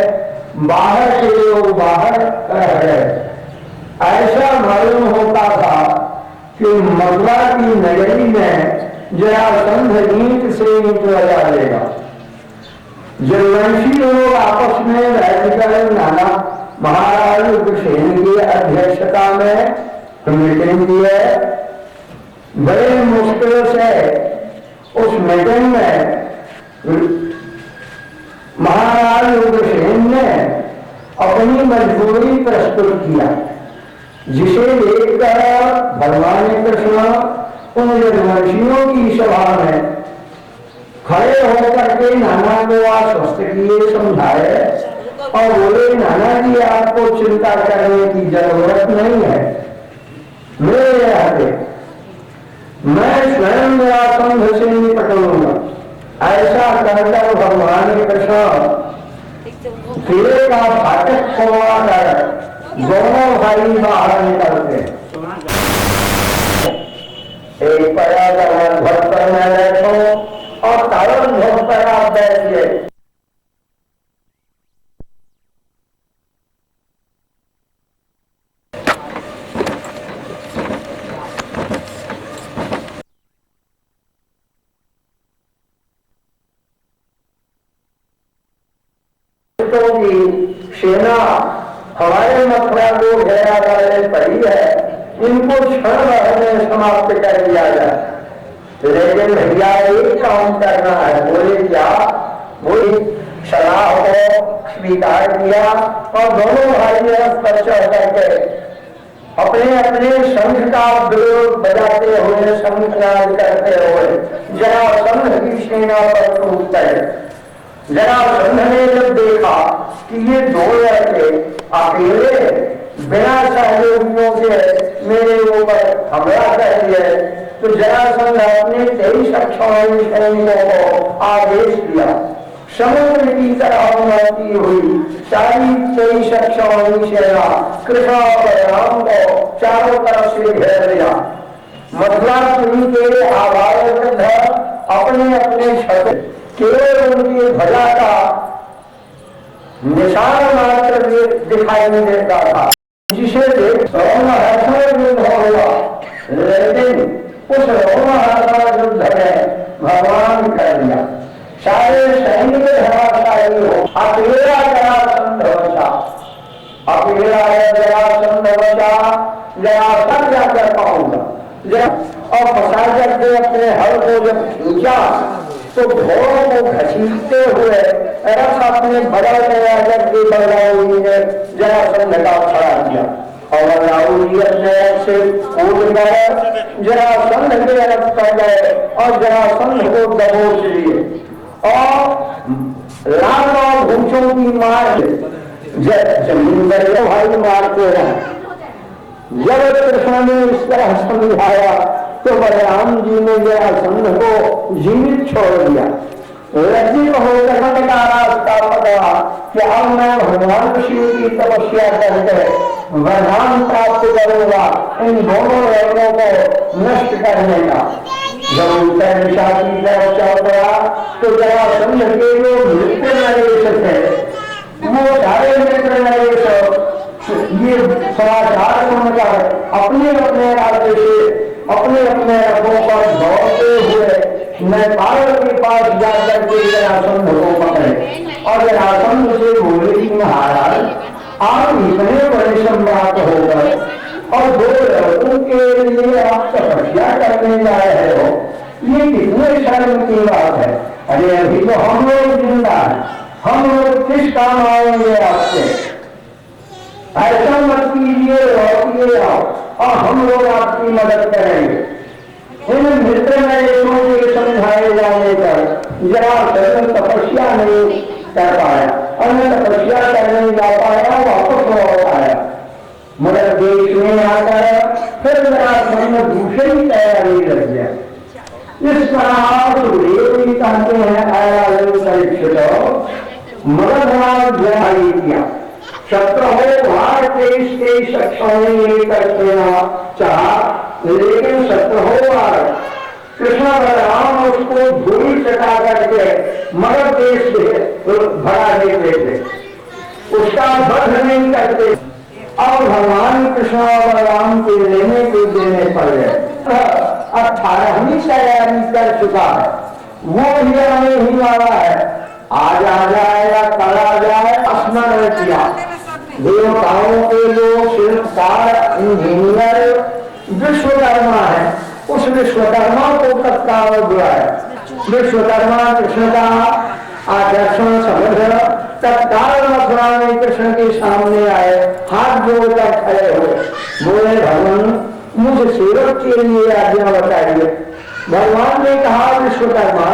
बाहर के लोग बाहर रह गए। ऐसा मालूम होता था कि मथुरा की नगरी में जरासंध ईंट से ईंट लगा देगा। जलवंशी लोग आपस में बैठकर नाना महाराज उग्रसेन की अध्यक्षता में मीटिंग की है। बड़े मुश्किल से उस मीटिंग में महाराज उग्रसेन ने अपनी मजबूरी प्रस्तुत किया, जिसे देखकर भगवान कृष्ण उन जलवंशियों की सभा में खड़े होकर के नाना को आश्वस्त किए, समझाए और बोले, नाना जी आपको चिंता करने की जरूरत नहीं है, मेरे आगे मैं स्वयं जरासंध से निपटूंगा। ऐसा कहकर भगवान कृष्ण किले का फाटक खोलवा कर दोनों भाई बाहर निकलते। एक पैरा ध्वज पर मैं बैठो और तारण ध्वज पर आप बैठिए। की सेना हमारे मथुरा को घेरा डाले पड़ी है, इनको क्षण भर में समाप्त कर दिया जाए। लेकिन भैया एक काम करना है। बोले क्या? वही सलाह को स्वीकार किया और दोनों भाइयों पर चढ़ करके अपने अपने शंख का विरोध बजाते हुए, शंखनाद करते हुए जरासंध की सेना पर टूट पड़े। जरासंध ने जब देखा कि ये दो लड़के अकेले बिना सहयोगियों के मेरे ऊपर हमला कर दिए, तो जरासंध अपने 23 अक्षौहिणी सैनिकों को आदेश दिया। समुद्र की तरह उमड़ती हुई सारी 23 अक्षौहिणी सेना कृष्ण और बलराम को चारों तरफ से घेर लिया। मथुरापुरी के आवाज वृद्ध अपने अपने छत केवल उनकी ध्वजा का निशान मात्र दिखाई नहीं देता था, जिसे देख रोमहर्षण युद्ध हुआ। लेकिन उस रोमहर्षण युद्ध में भगवान कर दिया, सारे सैनिक धराशायी हो, अकेला जरासंध बचा, अकेला जरासंध बचा। जरासंध क्या कर पाऊंगा और फसाकर के अपने हल को जब खींचा तो घोड़ों को घसीटते हुए रथ अपने बगल में आकर के बलराऊ ने जरासंध का खड़ा किया और बलराऊ जी अपने से कूद कर जरासंध के रथ कर गए और जरासंध को दबोच लिए और लाखों भूचों की मार जमीन पर भाई मारते रहे। जब कृष्ण ने इस तरह समझाया तो बलराम जी ने जरासंध को जीवित छोड़ दिया। लज्जित होकर का रास्ता पकड़ा कि अब मैं भगवान शिव की तपस्या करके वरदान प्राप्त करूंगा इन दोनों लोगों को नष्ट करने का। जब उत्तर दिशा की तरफ चल पड़ा तो जरासंध के जो मित्र नरेश थे वो सारे मित्र नरेश ये समाचार सुनकर अपने अपने राज्य से अपने अपने रथों पर दौड़ते हुए नेपाल के पास जाकर के जरासंध को पकड़े और जरासंध से बोले कि महाराज आप इतने बड़े सम्राट होकर और दो लड़कों के लिए आप तपस्या करने जा रहे हो, ये कितने शर्म की बात है। अरे अभी तो हम लोग जिंदा है, हम लोग किस काम आएंगे आपसे, ऐसा मत कीजिए, लौटिए आओ और हम लोग आपकी मदद करेंगे। इन मित्र नरेशों के समझाए जाने पर जरासंध तपस्या नहीं कर पाया और न तपस्या करने जा पाया, वापस लौट आया। मगर देश में आकर फिर जरासंध दूसरी तैयारी लग गया। इस तरह सुखदेव जी कहते हैं मगध जारी किया, शत्रु हो भार देश के सक्षम करते चाह, लेकिन शत्रु हो कृष्ण बलराम उसको धूल चटा करके मगध देश से भगा देते थे, उसका वध नहीं करते और भगवान कृष्ण और बलराम के लेने के देने पड़ गए। 18वीं तैयारी कर चुका है, वो भी आने ही वाला है, आज आ जाए या कल आ जाए, स्मरण किया। देवताओं के जो शिल्पकार इंजीनियर विश्वकर्मा है, उस विश्वकर्मा को तत्काल बुलाया। विश्वकर्मा कृष्ण का आकर्षण समझ तत्काल मथुरा में कृष्ण के सामने आए, हाथ जोड़कर खड़े हुए, बोले भगवान मुझे सेवक के लिए आज्ञा बताइए। भगवान ने कहा विश्वकर्मा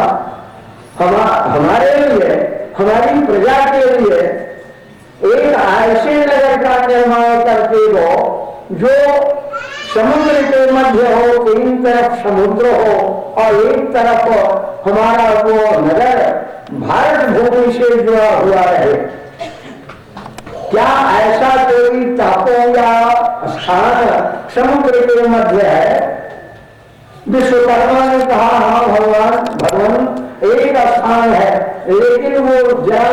हमारे लिए, हमारी प्रजा के लिए एक ऐसे नगर का निर्माण करके दो जो समुद्र के मध्य हो, तीन तरफ समुद्र हो और एक तरफ हमारा वो नगर भारत भूमि से जुड़ा हुआ रहे। क्या ऐसा कोई टापू या स्थान समुद्र के मध्य है? विश्वकर्मा ने कहा हाँ भगवान एक स्थान है, लेकिन वो जरा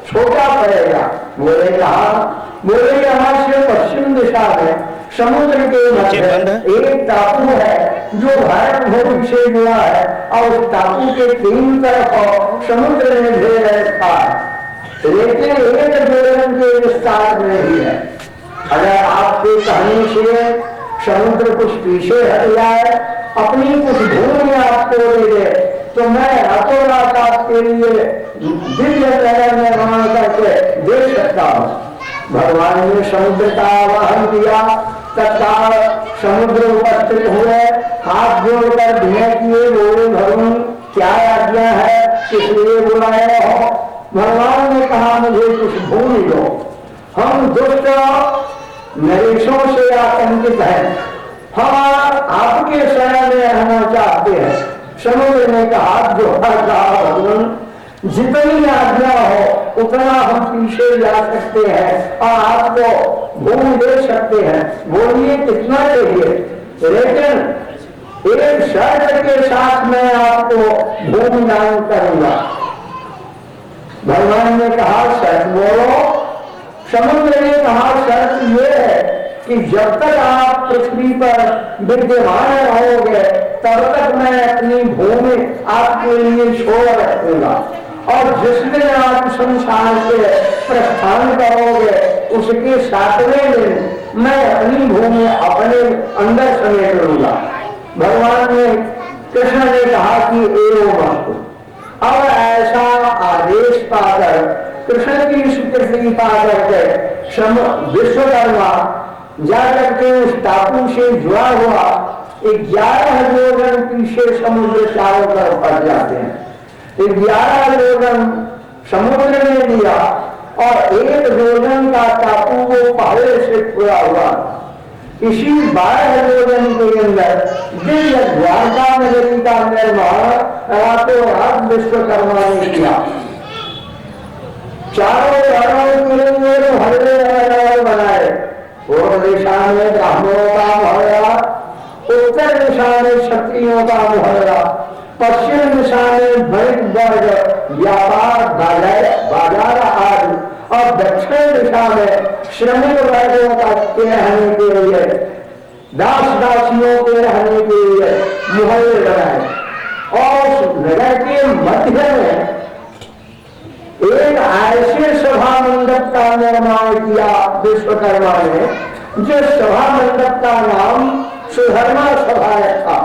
छोटा पड़ेगा। बोले यहाँ से पश्चिम दिशा में समुद्र के मध्य एक टापू है जो भारत भूमि से जुड़ा है और उस टापू के तीन तरफ समुद्र में घेर रखा है, लेकिन एक जोड़न के विस्तार में ही है। अगर आपके कहने से समुद्र कुछ पीछे हट जाए, अपनी कुछ भूमि आपको दे दे, तो मैं रातों रात आपके लिए दिव्य नगर निर्माण करके दे सकता हूँ। भगवान ने समुद्र का आवाहन किया, तत्काल समुद्र उपस्थित हुए, हाथ जोड़कर विनय किए, बोले भगवान क्या आज्ञा है, किस लिए बुलाए हो? भगवान ने कहा मुझे कुछ भूमि दो, हम दुष्ट नरेशों से आतंकित हैं, हम आपके शरण में रहना चाहते हैं। समुद्र ने कहा जो भगवान जितनी आज्ञा हो उतना हम पीछे जा सकते हैं और आपको भूमि दे सकते हैं, बोलिए कितना चाहिए, लेकिन एक शर्त के साथ मैं आपको भूमि दान करूंगा। भगवान ने कहा शर्त बोलो। समुद्र ने कहा शर्त ये है कि जब तक आप पृथ्वी पर विद्यमान रहोगे तब तक मैं अपनी भूमि आपके लिए छोड़ रखूंगा, और जिस दिन आप संसार से प्रस्थान करोगे उसके 7वें दिन मैं अपनी भूमि अपने अंदर समेट लूंगा। भगवान ने कृष्ण ने कहा कि एवं। अब ऐसा आदेश पाकर कृष्ण की स्वीकृति पाकर के विश्वकर्मा जाकर के उस टापू से जुड़ा हुआ 11 योजन पीछे समुद्र चारों तरफ फट जाते हैं। 11 योजन समुद्र ने लिया और 1 योजन का टापू वो पहले से खुला हुआ। इसी 12 योजन के अंदर दिव्य द्वारका नगरी का निर्माण रातों रात विश्वकर्मा ने किया। चारों तरफ हरे बनाए। पूर्व दिशा में ब्राह्मणों का मोहल्ला, उत्तर दिशा में क्षत्रियों का मोहल्ला, पश्चिम दिशा में वैश्य वर्ग व्यापार बाजार आदि, और दक्षिण दिशा में श्रमिक वर्गों का रहने के लिए, दास दासियों के रहने के लिए मोहल्ले बनाए। और नगर के मध्य में एक ऐसे सभा मंडप का निर्माण किया विश्वकर्मा ने, जिस सभा मंडप का नाम सुधर्मा सभा था।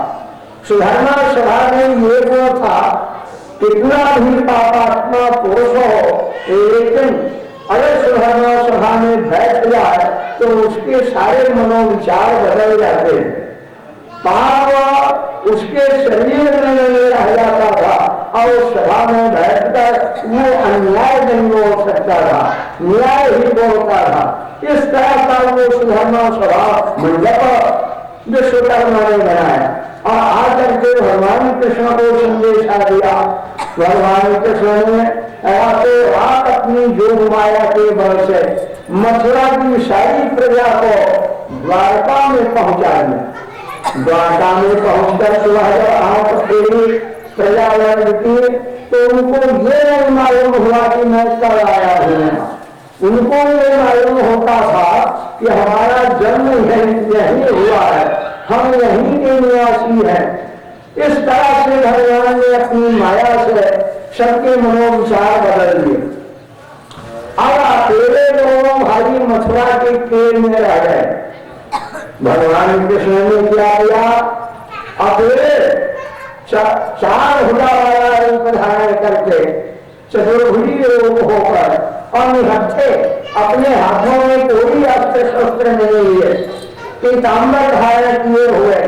सुधर्मा सभा में ये वो था, कितना भी पापात्मा पुरुष हो लेकिन अगर सुधर्मा सभा में बैठ जाए तो उसके सारे मनोविचार बदल जाते हैं। पाप उसके शरीर में नहीं रह जाता था और उस सभा में बैठकर वो अन्याय नहीं बोल सकता था, न्याय ही बोलता था। इस तरह का वो सुधर्मा सभा मंडप विश्वकर्मा ने बनाया और आकर के भगवान कृष्ण को संदेशा दिया। भगवान कृष्ण ने रात अपनी योग माया के बल से मथुरा की सारी प्रजा को द्वारका में पहुंचा दिया। द्वारका में पहुंचकर सुबह फेरी प्रजा लड़ती तो उनको ये नहीं मालूम हुआ कि मैं कब आया हूँ। उनको ये मालूम होता था कि हमारा जन्म यही हुआ है, हम यहीं के निवासी हैं। इस तरह से भगवान ने अपनी माया से सबके मनोविचार बदल दिए। अब अकेले दोनों भाई मथुरा के पेड़ में रह गए। भगवान कृष्ण ने क्या किया, अकेले 4 भुजा वाला रूप धारण करके चतुर्भुजी रूप होकर और निहत्थे अपने हाथों में कोई अस्त्र शस्त्र नहीं लिए, पीताम्बर धारण किए हुए,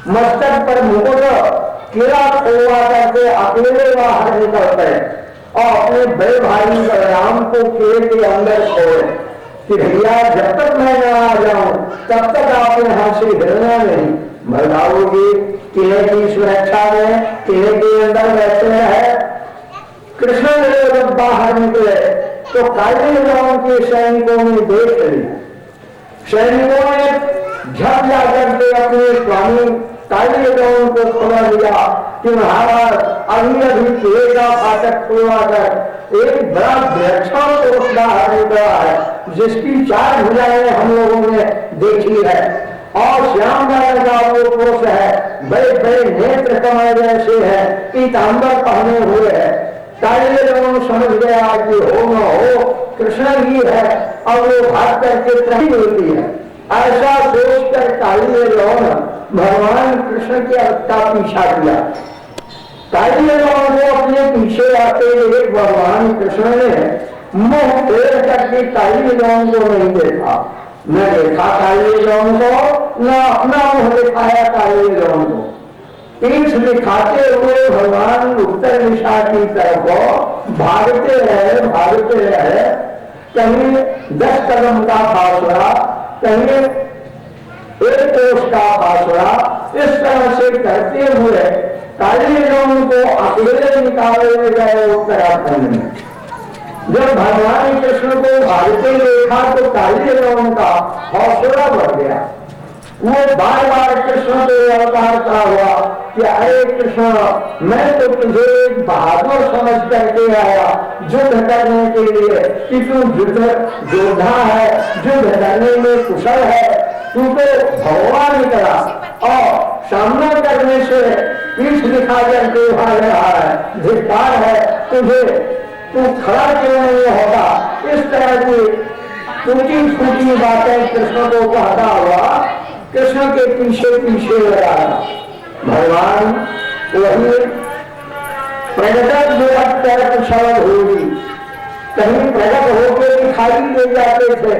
मस्तक पर मुकुट किला खोवा करके अकेले बाहर निकलते और अपने बड़े भाई बलराम को किले के अंदर छोड़े कि भैया जब तक मैं न आ जाऊं तब तक आप यहाँ से हिलना नहीं। भगाओगी किले की सुरक्षा में, किले के अंदर बैठे रहे। कृष्ण जब बाहर निकले तो काले गांव के सैनिकों ने देख ली। सैनिकों ने झप जाकर के अपने स्वामी काले गांव को खबर दिया कि महाराज अभी किले का फाटक खुलवा कर एक बड़ा वृक्षण पुरुष बाहर निकला है, जिसकी 4 भुजाएं हम लोगों ने देखी है और श्याम रंग का वो पुरुष है, बड़े बड़े नेत्र कमल जैसे है, पीताम्बर पहने हुए है। काले लोग समझ गया कि हो न हो कृष्ण ही है और वो भाग करके त्रही होती है। ऐसा सोचकर काले लोग भगवान कृष्ण के का पीछा किया। काले लोगों को अपने पीछे आते हुए भगवान कृष्ण ने मुंह फेर करके काले लोगों को नहीं देखा, न देखा काले लोगों को, न अपना मुंह दिखाया काले लोगों को। पीठ दिखाते हुए भगवान उत्तर दिशा की तरफ भागते रहे। कहीं 10 कदम का फासला, कहीं 1 कोस का फासला, इस तरह से करते हुए काली लोगों को अकेले निकाले गए उत्तराखंड में। जब भगवान कृष्ण को भागते देखा तो काली लोगों का हौसला बढ़ गया। वो बार बार कृष्ण को अवतार का हुआ कि अरे कृष्ण, मैं तो तुझे एक बहादुर समझ करके आया युद्ध करने के लिए कि तू युद्ध योद्धा है, युद्ध करने में कुशल है, तू तो भगवान निकला और सामना करने से पीठ दिखा करके भाग रहा है, धिक्कार है तुझे, तू खड़ा क्यों नहीं होता। इस तरह की टूटी फूटी बातें कृष्ण को कहता हुआ कृष्ण के पीछे पीछे लगा। भगवान वही प्रगट शब्द होगी, कहीं प्रगट होकर दिखाई दे जाते थे,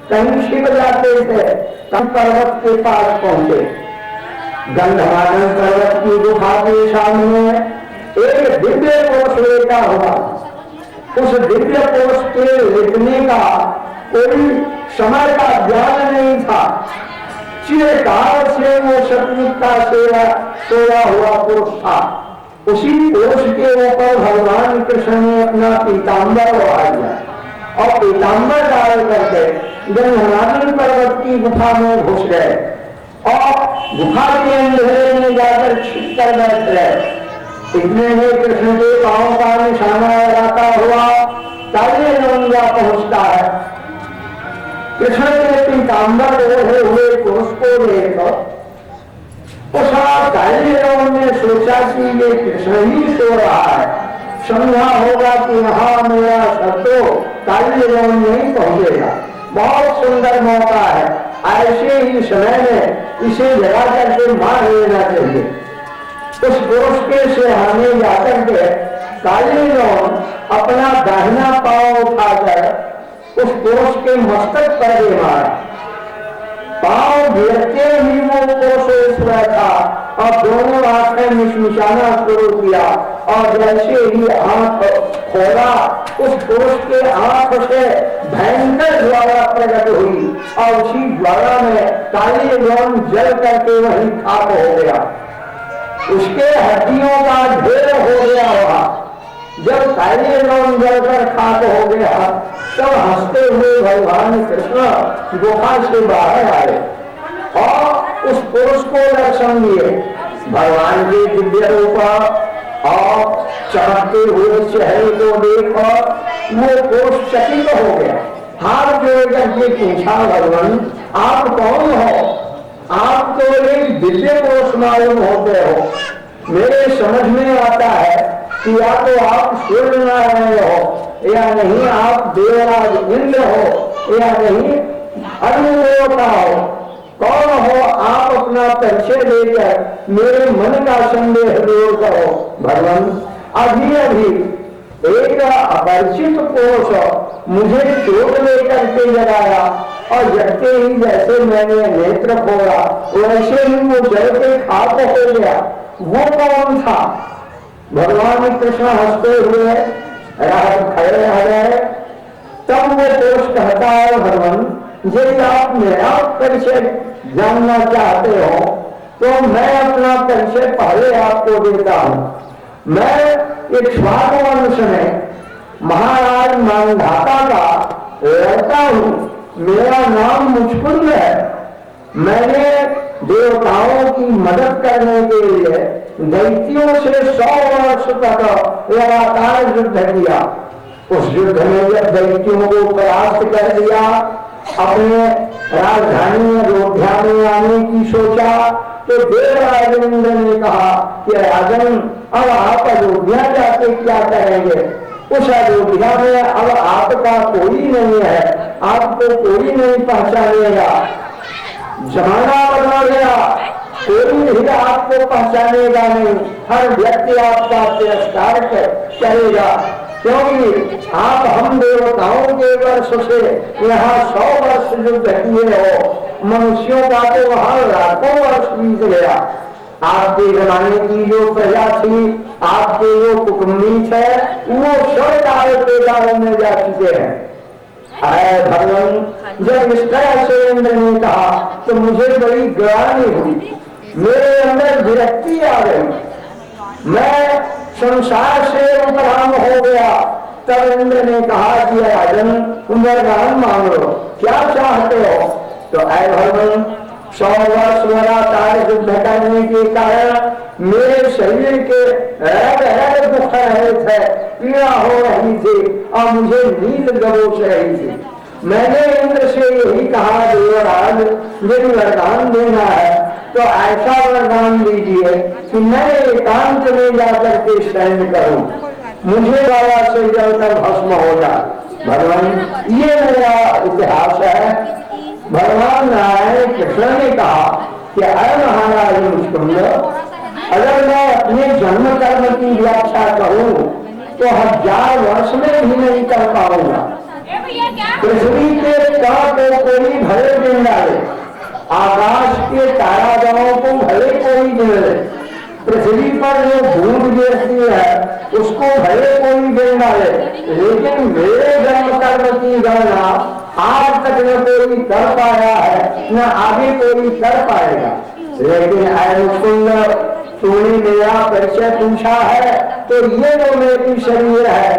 कहीं छिप जाते थे, कहीं पर्वत के पास पहुंचे। गंधमादन पर्वत की गुफा के सामने एक दिव्य पुरुष लेटा हुआ। उस दिव्य पुरुष के लिखने का कोई समय का ज्ञान नहीं था। चिरकाल से वो सतयुग का सोया हुआ पुरुष था। उसी पुरुष के ऊपर भगवान कृष्ण ने अपना पीताम्बर उड़ा दिया और पीताम्बर डाल करके गंधमादन पर्वत की गुफा में घुस गए और गुफा के अंधेरे में जाकर छिप कर बैठ गए। इतने में कृष्ण के पांव का निशाना लगाता हुआ काले रंगा पहुंचता है। कृष्ण के पीताम्बर ओढ़े हुए पुरुष को देखकर उस काले रंग ने सोचा कि ये कृष्ण ही सो रहा है, समझा होगा कि वहां मेरा शब्दों काले रंग नहीं पहुंचेगा। बहुत सुंदर मौका है, ऐसे ही समय में इसे जगा करके मार लेना चाहिए। उस पुरुष के सिरहाने जाकर के काली रंग अपना दाहिना पांव उठाकर उस पुरुष के मस्तक पर दे मारा। पांव गिरते ही वो पुरुष उठ बैठा और दोनों आंखें मिचमिचाना शुरू किया और जैसे ही आंख खोला उस पुरुष के आंख से भयंकर ज्वाला प्रकट हुई और उसी ज्वाला में काली रंग जल करके वही खाक हो गया। उसके हड्डियों का ढेर हो गया वहां। जब काले रंग जलकर खाक हो गया तब हंसते हुए भगवान कृष्ण गुफा से बाहर आए और उस पुरुष को दर्शन दिए। भगवान के दिव्य रूप और चमकते हुए चेहरे को देखकर वो पुरुष चकित हो गया। हाथ जोड़ करके पूछा, भगवान आप कौन हो? आप तो एक दिव्य पुरुष मालूम होते हो। मेरे समझ में आता है कि या तो आप सूर्य नारायण हो या नहीं आप देवराज इंद्र हो या नहीं अग्नि देवता हो। कौन हो आप? अपना परिचय देकर मेरे मन का संदेह दूर करो। भगवान अभी अभी एक अपरिचित पुरुष मुझे चोट लेकर के जगाया और जगते ही जैसे मैंने नेत्र खोला वैसे ही वो जल के खाक हो गया। वो कौन था? भगवान कृष्ण हंसते हुए खड़े रह गए। तब वो पुरुष कहता है, भगवान यदि आप मेरा परिचय जानना चाहते हो तो मैं अपना परिचय पहले आपको देता हूं। मैं एक स्वाद वंश में महाराज मानधाता का लड़का हूं। मेरा नाम मुचकुंद है। मैंने देवताओं की मदद करने के लिए दैत्यों से 100 वर्ष तक लगातार युद्ध किया। उस युद्ध में जब दैत्यों को परास्त कर दिया, अपने राजधानी अयोध्या में आने की सोचा तो देवराज इंद्र ने कहा कि राजन अब आप अयोध्या जाके क्या करेंगे? उस अयोध्या में अब आपका कोई नहीं है, आपको कोई नहीं पहचानेगा। जमाना बदल गया, कोई भी आपको पहचानेगा नहीं, हर व्यक्ति आपका तिरस्कार करेगा क्योंकि आप हम देवताओं के वर्ष से यहाँ 100 वर्ष युद्ध किए हो। मनुष्यों का तो वहां लाखों वर्ष बीत गया। आपके जमाने की जो प्रजा थी, आपके जो कुटुंबी थे, वो सब के दारों में जा चुके हैं। अरे भगवान, जब इस तरह से इंद्र ने कहा तो मुझे बड़ी ग्लानि हुई, मेरे अंदर विरक्ति आ गई। मैं संसार से उपराम हो गया। तब इंद्र ने कहा कि राजन वरदान मांग लो, क्या चाहते हो? तो ऐ भगवान 100 वर्ष लगातार युद्ध करने के कारण मेरे शरीर के रग दुख रहे थे, पीड़ा हो रही थी और मुझे नींद दबोच रही थी। मैंने इंद्र से यही कहा, देवराज यदि वरदान देना है तो ऐसा वरदान दीजिए कि मैं एकांत में जाकर के शयन करूं, मुझे बाबा से जलकर भस्म हो जाए। भगवान, ये मेरा इतिहास है। भगवान नारायण कृष्ण ने कहा कि अरे महाराज मुस्कुंद, अगर मैं अपने जन्म कर्म की व्याख्या करूं तो 1000 वर्ष में भी नहीं कर पाऊंगा। पृथ्वी के कण को कोई भले गिन डाले, आकाश के तारागणों को भले कोई गिन ले, पृथ्वी पर जो बूंद गिरती है उसको भले कोई गिन डाले, लेकिन मेरे जन्म कर्म की गणना आज तक न कोई कर पाया है, न आगे कोई कर पाएगा। लेकिन ऐ सुंदर, तूने मेरा परिचय पूछा है तो ये जो मेरी शरीर है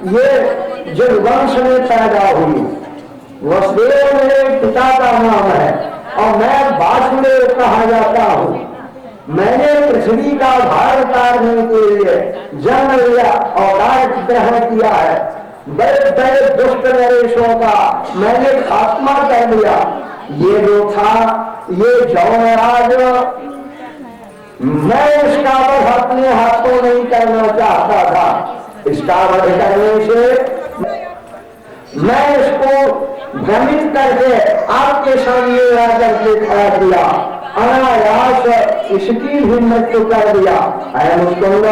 ये जगवंश में पैदा हुई। वसुदेव मेरे पिता का नाम है और मैं वासुदेव कहा जाता हूँ। मैंने पृथ्वी का भार उतारने के लिए जन्म लिया, अवतार ग्रहण किया है। बड़े बड़े दुष्ट नरेशों का मैंने खात्मा कर दिया। ये जो था ये जौनराज, मैं इसका वध अपने हाथों नहीं करना चाहता था। इसका वध करने से मैं इसको भ्रमित करके आपके सामने आकर के खड़ा किया, अनायास इसकी भी मृत्यु कर दिया। है मुस्कुंद,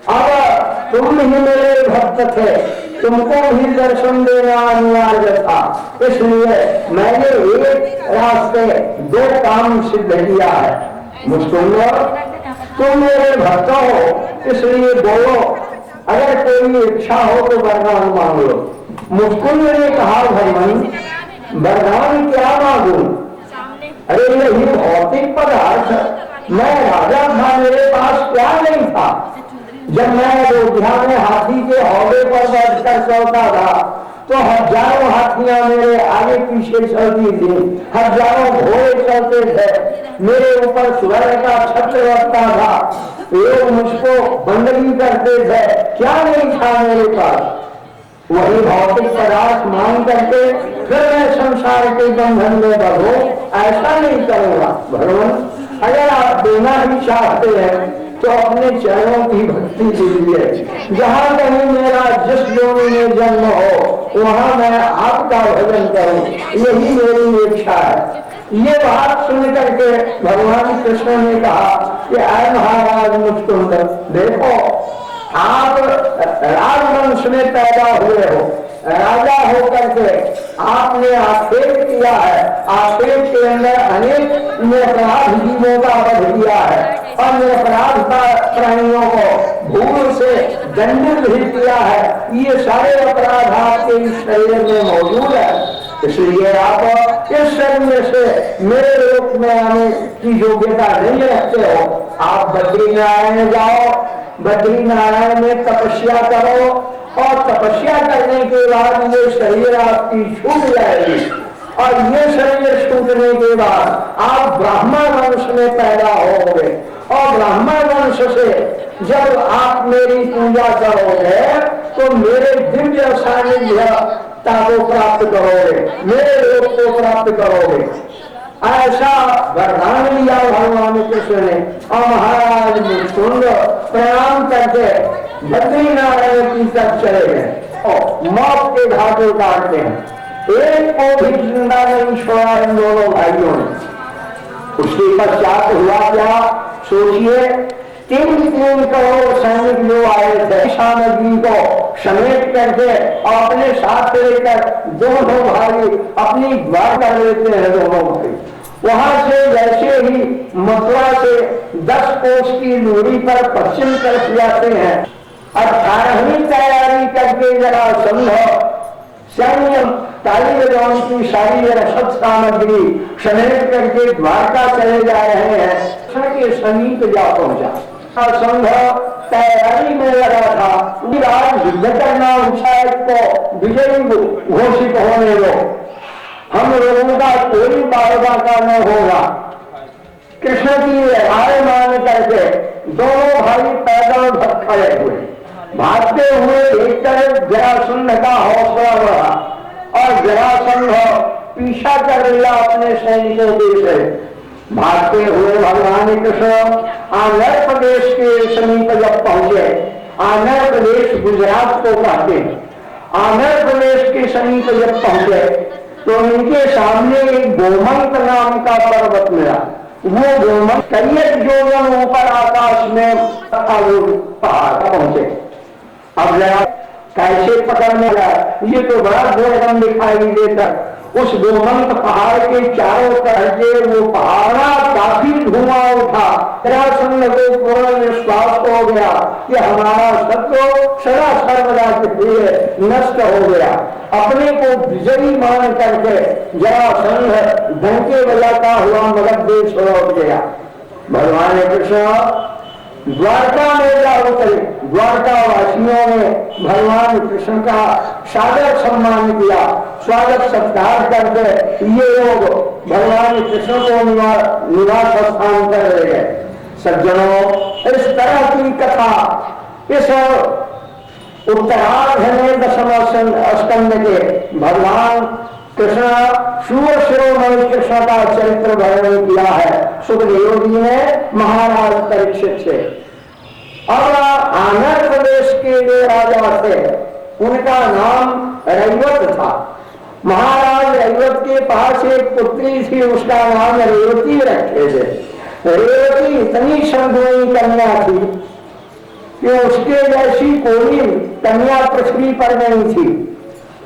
अब तुम ही मेरे भक्त थे, तुमको भी दर्शन देना अनिवार्य था, इसलिए मैंने एक रास्ते 2 काम सिद्ध किया है। मुस्कुंद, तुम मेरे भक्त हो इसलिए बोलो, अगर कोई इच्छा हो तो वरदान मांग लो। मुस्कुंद ने कहा, भगवान वरदान क्या मांगू? अरे यही भौतिक पदार्थ, मैं राजा था, मेरे पास क्या नहीं था। जब मैं अयोध्या में हाथी के हौले पर बैठकर चलता था तो 1000 हाथियां मेरे आगे पीछे चलती थी, 1000 घोड़े चलते थे, मेरे ऊपर स्वर्ण का छत्र रखता था, लोग मुझको बंदगी करते थे, क्या नहीं था मेरे पास। वही भौतिक पदार्थ मांग करके फिर मैं संसार के बंधन में बंधूं, ऐसा नहीं करूंगा। भगवान, अगर आप देना ही चाहते हैं तो अपने चरणों की भक्ति कीजिए। जहाँ कहीं मेरा जिस योनि में जन्म हो वहाँ मैं आपका भजन करूं, यही मेरी इच्छा है। ये बात सुन करके भगवान कृष्ण ने कहा कि आय महाराज मुस्कुंद, देखो आप राजवंश में पैदा हुए हो, राजा होकर के आपने आक्षेप किया है, आक्षेप के अंदर अनेक निरपराध जीवों का वध किया है और निरपराध प्राणियों को भूल से दंडित भी किया है। ये सारे अपराध आपके इस शरीर में मौजूद है, इसलिए आप इस शरीर से मेरे रूप में आने की योग्यता नहीं रखते हो। आप बद्रीनारायण जाओ, बद्रीनारायण में तपस्या करो और तपस्या करने के बाद ये शरीर आपकी छूट जाएगी और ये शरीर छूटने के बाद आप ब्राह्मण वंश में पैदा होंगे और ब्राह्मण वंश से जब आप मेरी पूजा करोगे तो मेरे दिव्य सानिध्यता को प्राप्त करोगे, मेरे रूप को प्राप्त करोगे। ऐसा वरदान लिया भगवान कृष्ण ने और महाराज मुस्कुंद प्रणाम करके बद्रीनारायण की तरफ चले गए और मौत के घाटे काटते हैं। एक को भी जिंदा नहीं छोड़ा इन दोनों भाइयों ने। उसके पश्चात हुआ क्या सोचिए, 3 करोड़ सैनिक जो आए थे सामग्री को समेट करके और अपने साथ लेकर दोनों भाई अपनी बात कर लेते हैं। दोनों भाई वहां से जैसे ही मथुरा से 10 कोस की दूरी पर पश्चिम तरफ जाते हैं, 18वीं तैयारी करके जरा संभव सैन्य ताली बजाने की सारी रसद सामग्री समेट करके द्वारका चले जा रहे हैं के समीप जा पहुंचा। संभव तैयारी में लगा था, आज युद्ध करना उत्साह को विजयी घोषित होने दो, हम लोगों का कोई बारबा का न होगा। कृष्ण की हार मान करके दोनों भाई पैदल खड़े हुए, भागते हुए देखकर जरासंध का हौसला बढ़ा और जरासंध पीछा कर लिया अपने सैनिकों से। भागते हुए भगवान कृष्ण आंध्र प्रदेश के समीप जब पहुंचे, आंध्र प्रदेश गुजरात को कहते हैं, आंध्र प्रदेश के समीप जब पहुंचे तो इनके सामने एक गोमंत नाम का पर्वत मिला। वो गोमंत कई योजन ऊपर आकाश में पहाड़ पहुंचे। अब जरा कैसे पकड़ने लगा, ये तो बड़ा दुर्गम दिखाई देता। उस गोमंत पहाड़ के चारों तरफ से वो पहाड़ा काफी धुआं उठा। जरासंध को पूर्ण विश्वास हो गया कि हमारा शत्रु सदा सर्वदा के लिए नष्ट हो गया। अपने को विजयी मान करके जरासंध डंके बजाता हुआ मगध देश लौट गया। भगवान कृष्ण द्वारका में जा उतरे। द्वारका वासियों ने भगवान कृष्ण का सादर सम्मान किया, स्वागत सत्कार करके ये लोग भगवान कृष्ण को निवास स्थान कर ले गए। सज्जनों, इस तरह की कथा इस उत्तरार्ध में दशम स्कंद के भगवान कृष्ण सूर्य शिरोमणि कृष्ण का चरित्र वर्णन किया है सुखदेव जी ने महाराज परीक्षित से। और आंध्र प्रदेश के जो राजा थे उनका नाम रैवत था। महाराज रैवत के पास एक पुत्री थी, उसका नाम रेवती रखे थे। रेवती इतनी संगोई कन्या थी कि उसके जैसी कोई कन्या पृथ्वी पर नहीं थी।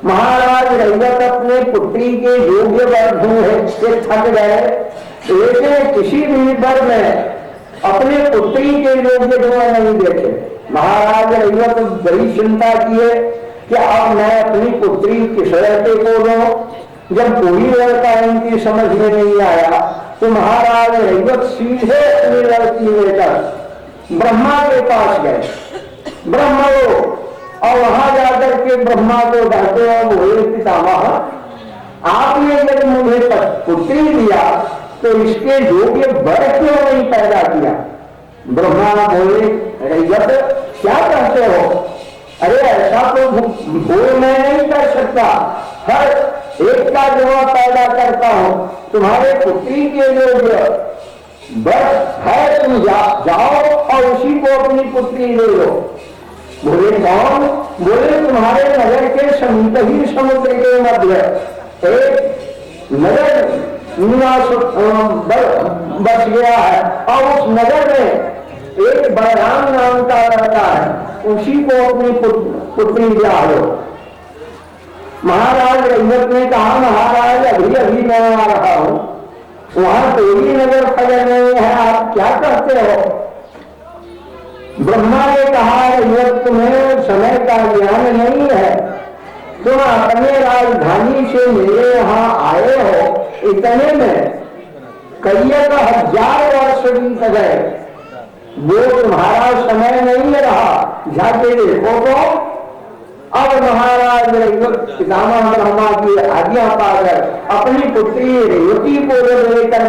महाराज रैवत अपने पुत्री के योग्य वर ढूंढे से थक गए, लेकिन किसी भी वर में अपने पुत्री के योग्य ढूंढ नहीं देखे। महाराज रैवत बड़ी चिंता किए कि अब मैं अपनी पुत्री किस लड़के को दूं। जब कोई लड़का इनकी समझ में नहीं आया तो महाराज रैवत सीधे अपनी लड़की लेकर ब्रह्मा के पास गए, ब्रह्मलोक, और वहां जाकर के ब्रह्मा को डांटे और बोले, पितामह आपने यदि मुझे पुत्री दिया तो इसके योग्य वर क्यों नहीं पैदा किया। ब्रह्मा बोले, रैवत क्या कहते हो, अरे ऐसा तो भूल मैं नहीं कर सकता, हर एक का जवाब पैदा करता हूं। तुम्हारे पुत्री के योग्य वर है, तुम जाओ और उसी को अपनी पुत्री ले लो। बोले कौन? बोले तुम्हारे नगर के समीप ही समुद्र के मध्य एक नगर निवास बस गया है और उस नगर में एक बलराम नाम का लड़का है, उसी को अपनी पुत्री ब्याह लो। महाराज रैवत ने कहा, महाराज अभी अभी मैं आ रहा हूं, वहां कोई नगर खबर नहीं है, आप क्या कहते हो। ब्रह्मा ने कहा, रैवत तुम्हें समय का ज्ञान नहीं है, तुम अपने राजधानी से मेरे यहाँ आए हो, इतने में कई 1000 वर्ष बीत गए, वो तुम्हारा समय नहीं रहा, जाके देखो तो। अब महाराज रैवत पितामह ब्रह्मा की आज्ञा पाकर अपनी पुत्री रेवती को लेकर